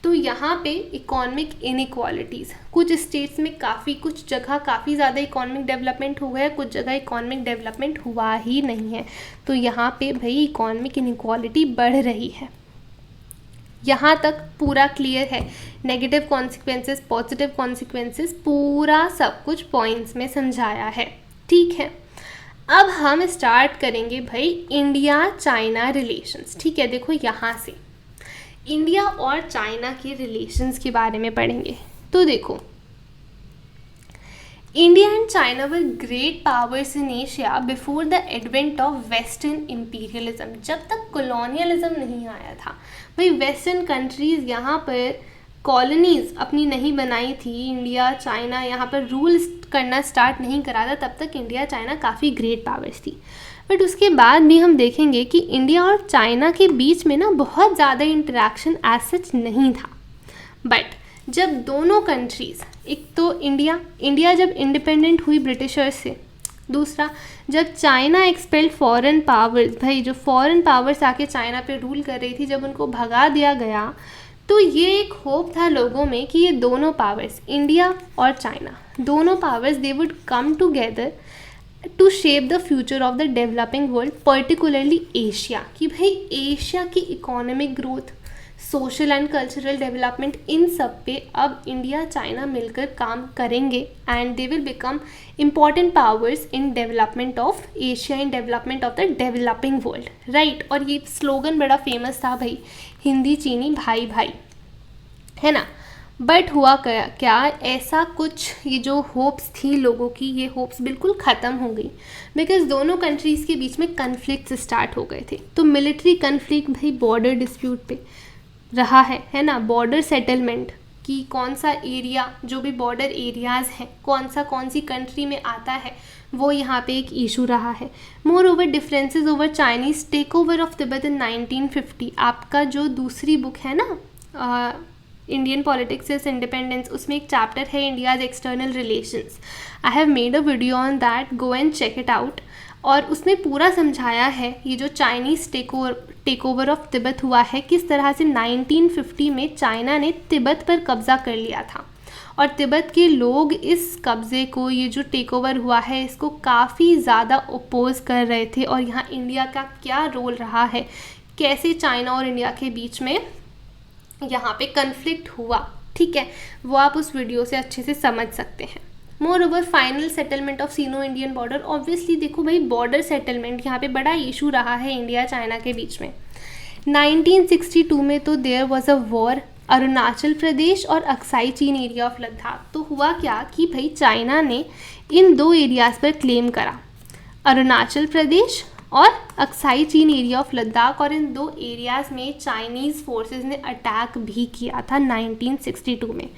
तो यहाँ पे इकोनॉमिक इनइक्वालिटीज़, कुछ स्टेट्स में कुछ जगह काफ़ी ज़्यादा इकोनॉमिक डेवलपमेंट हो गया है, कुछ जगह इकोनॉमिक डेवलपमेंट हुआ ही नहीं है। तो यहाँ पे भाई इकोनॉमिक इनइक्वालिटी बढ़ रही है। यहाँ तक पूरा क्लियर है। नेगेटिव कॉन्सिक्वेंसेस, पॉजिटिव कॉन्सिक्वेंसेस, पूरा सब कुछ पॉइंट्स में समझाया है, ठीक है। अब हम स्टार्ट करेंगे भाई इंडिया चाइना रिलेशंस, ठीक है। देखो यहाँ से इंडिया और चाइना के रिलेशंस के बारे में पढ़ेंगे। तो देखो, India and China were great powers in Asia before the advent of western imperialism. जब तक कॉलोनियलिज्म नहीं आया था भाई, वेस्टर्न कंट्रीज़ यहाँ पर कॉलोनीज़ अपनी नहीं बनाई थी, इंडिया चाइना यहाँ पर रूल करना स्टार्ट नहीं करा था, तब तक इंडिया चाइना काफ़ी ग्रेट पावर्स थी। बट उसके बाद भी हम देखेंगे कि इंडिया और चाइना के बीच में ना बहुत ज़्यादा इंटरेक्शन एज सच नहीं था। बट जब दोनों कंट्रीज़, एक तो इंडिया जब इंडिपेंडेंट हुई ब्रिटिशर्स से, दूसरा जब चाइना एक्सपेल्ड फॉरेन पावर्स, भाई जो फॉरेन पावर्स आके चाइना पे रूल कर रही थी, जब उनको भगा दिया गया, तो ये एक होप था लोगों में कि ये दोनों पावर्स, इंडिया और चाइना, दोनों powers they would come together to shape the future of the developing world, particularly Asia. कि भाई एशिया की economic growth, social and cultural development, इन सब पे अब इंडिया चाइना मिलकर काम करेंगे and they will become important powers in development of Asia, in development of the developing world, right. और ये स्लोगन बड़ा फेमस था भाई, हिंदी चीनी भाई भाई, है ना। बट हुआ क्या, ऐसा कुछ, ये जो होप्स थी लोगों की, ये होप्स बिल्कुल ख़त्म हो गई, बिकॉज दोनों कंट्रीज़ के बीच में कन्फ्लिक्ट स्टार्ट हो गए थे। तो मिलिट्री कन्फ्लिक्ट भाई बॉर्डर डिस्प्यूट पे रहा है ना। बॉर्डर सेटलमेंट कि कौन सा एरिया, जो भी बॉर्डर एरियाज़ हैं, कौन सी कंट्री में आता है, वो यहाँ पे एक इशू रहा है। Moreover differences over Chinese take over of Tibet in 1950, आपका जो दूसरी बुक है ना इंडियन पॉलिटिक्स इज इंडिपेंडेंस, उसमें एक चैप्टर है India's external relations. I have made a video on that, go and check it out. और उसमें पूरा समझाया है ये जो Chinese take over of Tibet हुआ है, किस तरह से 1950 में चाइना ने तिब्बत पर कब्ज़ा कर लिया था, और तिब्बत के लोग इस कब्ज़े को, ये जो टेक ओवर हुआ है, इसको काफ़ी ज़्यादा अपोज कर रहे थे। और यहाँ इंडिया का क्या रोल रहा है, कैसे चाइना और इंडिया के बीच में यहाँ पे कन्फ्लिक्ट हुआ, ठीक है, वो आप उस वीडियो से अच्छे से समझ सकते हैं। More over final settlement of Sino Indian border, obviously देखो भाई बॉर्डर सेटलमेंट यहाँ पे बड़ा इशू रहा है इंडिया चाइना के बीच में। 1962 में तो there was a war, Arunachal Pradesh और अक्साई चीन एरिया ऑफ लद्दाख। तो हुआ क्या कि भाई चाइना ने इन दो एरियाज़ पर क्लेम करा, अरुणाचल प्रदेश और अक्साई चीन एरिया ऑफ लद्दाख, और इन दो एरियाज़ में चाइनीज़ फोर्सेस ने अटैक भी किया था 1962 में।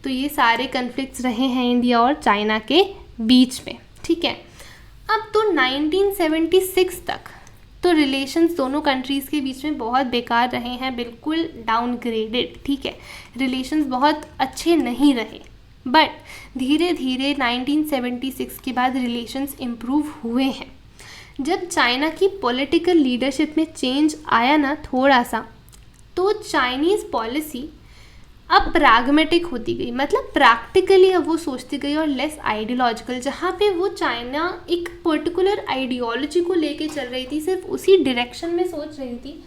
तो ये सारे कन्फ्लिक्ट्स रहे हैं इंडिया और चाइना के बीच में, ठीक है। अब तो 1976 तक तो रिलेशंस दोनों कंट्रीज़ के बीच में बहुत बेकार रहे हैं, बिल्कुल डाउनग्रेडेड, ठीक है, रिलेशंस बहुत अच्छे नहीं रहे। बट धीरे धीरे 1976 के बाद रिलेशंस इम्प्रूव हुए हैं। जब चाइना की पॉलिटिकल लीडरशिप में चेंज आया ना थोड़ा सा, तो चाइनीज़ पॉलिसी अब प्रैग्मेटिक होती गई, मतलब प्रैक्टिकली अब वो सोचती गई, और लेस आइडियोलॉजिकल। जहाँ पे वो चाइना एक पर्टिकुलर आइडियोलॉजी को लेके चल रही थी, सिर्फ उसी डायरेक्शन में सोच रही थी,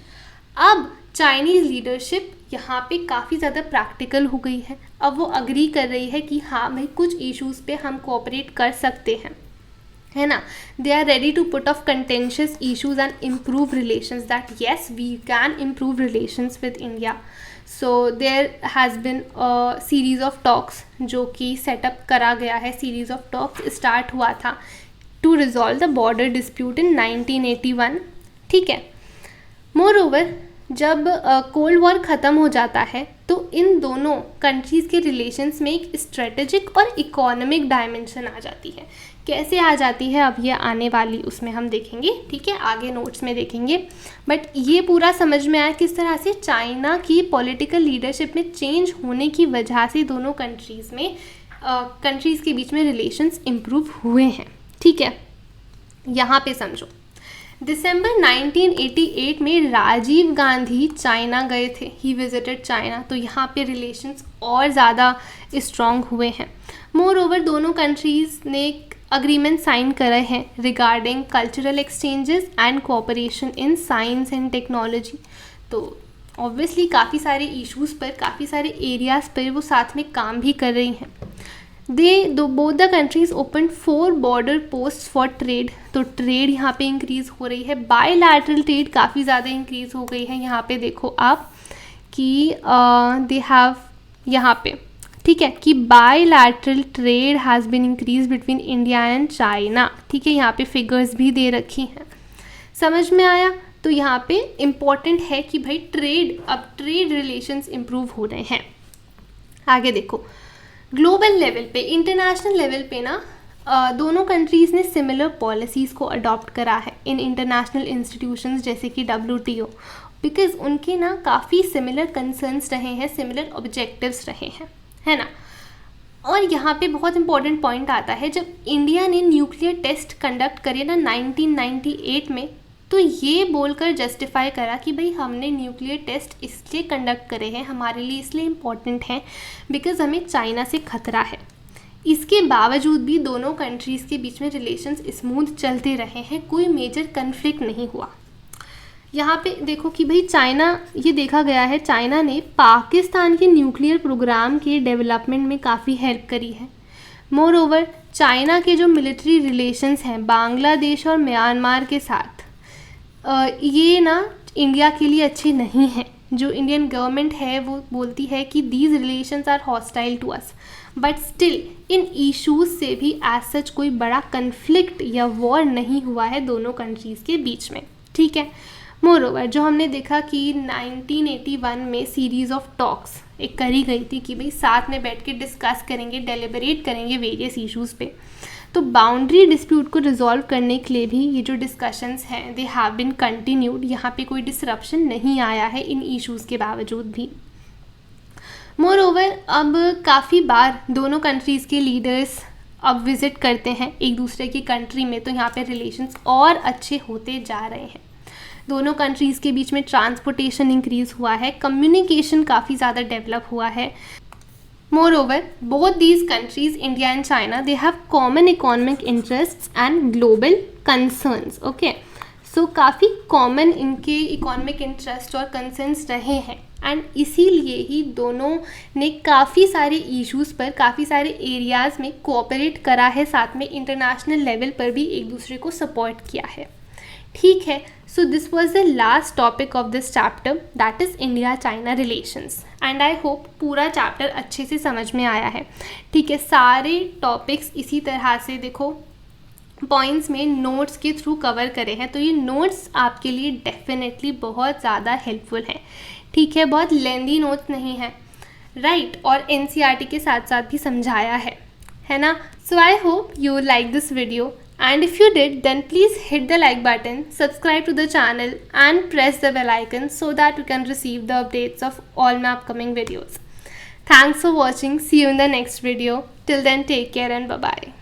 अब चाइनीज़ लीडरशिप यहाँ पे काफ़ी ज़्यादा प्रैक्टिकल हो गई है। अब वो अग्री कर रही है कि हाँ भाई कुछ इश्यूज़ पे हम कोऑपरेट कर सकते हैं, है ना। They are ready to put off contentious issues and improve relations, that yes we can improve relations with India. So there has been a series of talks जो कि सेटअप करा गया है, सीरीज़ ऑफ टॉक्स स्टार्ट हुआ था to resolve the border dispute in 1981, ठीक है। Moreover जब कोल्ड वॉर ख़त्म हो जाता है तो इन दोनों कंट्रीज़ के रिलेशंस में एक स्ट्रेटेजिक और इकोनॉमिक डायमेंशन आ जाती है। कैसे आ जाती है अब ये आने वाली उसमें हम देखेंगे, ठीक है, आगे नोट्स में देखेंगे। बट ये पूरा समझ में आया किस तरह से चाइना की पॉलिटिकल लीडरशिप में चेंज होने की वजह से दोनों कंट्रीज़ के बीच में रिलेशंस इम्प्रूव हुए हैं, ठीक है। यहाँ पे समझो दिसंबर 1988 में राजीव गांधी चाइना गए थे, ही विजिटेड चाइना, तो यहाँ पे रिलेशंस और ज़्यादा स्ट्रॉन्ग हुए हैं। मोर ओवर दोनों कंट्रीज़ ने अग्रीमेंट साइन करे हैं regarding cultural exchanges and cooperation in science and technology. तो ऑब्वियसली काफ़ी सारे इश्यूज़ पर, काफ़ी सारे एरियाज़ पर वो साथ में काम भी कर रही हैं। Both the countries open 4 border post for trade, तो ट्रेड यहाँ पे इंक्रीज़ हो रही है। बायलैटरल ट्रेड काफ़ी ज़्यादा इंक्रीज़ हो गई है। यहाँ पे देखो आप कि दे हैव यहाँ पे, ठीक है, कि bilateral trade has been increase between India and China, ठीक है, यहाँ पे फिगर्स भी दे रखी हैं। समझ में आया? तो यहाँ पे इम्पॉर्टेंट है कि भाई अब ट्रेड रिलेशंस इम्प्रूव हो रहे हैं। आगे देखो, ग्लोबल लेवल पे, इंटरनेशनल लेवल पे ना दोनों कंट्रीज़ ने सिमिलर पॉलिसीज़ को अडॉप्ट करा है इन इंटरनेशनल इंस्टीट्यूशंस जैसे कि WTO, बिकॉज उनके ना काफ़ी सिमिलर कंसर्न्स रहे हैं, सिमिलर ऑब्जेक्टिव्स रहे हैं, है ना। और यहाँ पे बहुत इंपॉर्टेंट पॉइंट आता है, जब इंडिया ने न्यूक्लियर टेस्ट कंडक्ट करे ना 1998 में, तो ये बोलकर जस्टिफाई करा कि भाई हमने न्यूक्लियर टेस्ट इसलिए कंडक्ट करे हैं, हमारे लिए इसलिए इम्पॉर्टेंट हैं बिकॉज हमें चाइना से खतरा है। इसके बावजूद भी दोनों कंट्रीज़ के बीच में रिलेशंस स्मूथ चलते रहे हैं, कोई मेजर कन्फ्लिक्ट नहीं हुआ। यहाँ पे देखो कि भाई चाइना, ये देखा गया है चाइना ने पाकिस्तान के न्यूक्लियर प्रोग्राम के डेवलपमेंट में काफ़ी हेल्प करी है। मोर ओवर चाइना के जो मिलिट्री रिलेशंस हैं बांग्लादेश और म्यांमार के साथ, ये ना इंडिया के लिए अच्छे नहीं हैं। जो इंडियन गवर्नमेंट है वो बोलती है कि these relations are hostile to us, but still in issues से भी एज सच कोई बड़ा कन्फ्लिक्ट या वॉर नहीं हुआ है दोनों कंट्रीज़ के बीच में, ठीक है। मोर ओवर जो हमने देखा कि 1981 में सीरीज़ ऑफ टॉक्स एक करी गई थी कि भाई साथ में बैठ के डिस्कस करेंगे, डेलिबरेट करेंगे वेरियस इश्यूज़ पे, तो बाउंड्री डिस्प्यूट को रिजॉल्व करने के लिए भी ये जो डिस्कशंस हैं दे हैव बीन कंटिन्यूड। यहाँ पे कोई डिसरप्शन नहीं आया है इन इश्यूज़ के बावजूद भी। मोर ओवर अब काफ़ी बार दोनों कंट्रीज़ के लीडर्स अब विज़िट करते हैं एक दूसरे की कंट्री में, तो यहाँ पे रिलेशंस और अच्छे होते जा रहे हैं। दोनों कंट्रीज़ के बीच में ट्रांसपोर्टेशन इंक्रीज़ हुआ है, कम्युनिकेशन काफ़ी ज़्यादा डेवलप हुआ है। Moreover, both these countries, India and China, they have common economic interests and global concerns. Okay, so काफ़ी common इनके economic interest और concerns रहे हैं, एंड इसीलिए ही दोनों ने काफ़ी सारे इश्यूज़ पर, काफ़ी सारे एरियाज़ में कोऑपरेट करा है, साथ में इंटरनेशनल लेवल पर भी एक दूसरे को सपोर्ट किया है, ठीक है। So this was the last topic of this chapter, that is India China relations, and I hope पूरा चैप्टर अच्छे से समझ में आया है, ठीक है। सारे टॉपिक्स इसी तरह से देखो पॉइंट्स में नोट्स के थ्रू कवर करे हैं, तो ये नोट्स आपके लिए डेफिनेटली बहुत ज़्यादा हेल्पफुल हैं, ठीक है। बहुत लेंदी नोट्स नहीं है, राइट, और NCERT के साथ साथ भी समझाया है ना। So I hope you like this video, and if you did, then please hit the like button, subscribe to the channel and press the bell icon so that you can receive the updates of all my upcoming videos. Thanks for watching. See you in the next video. Till then, take care and bye bye.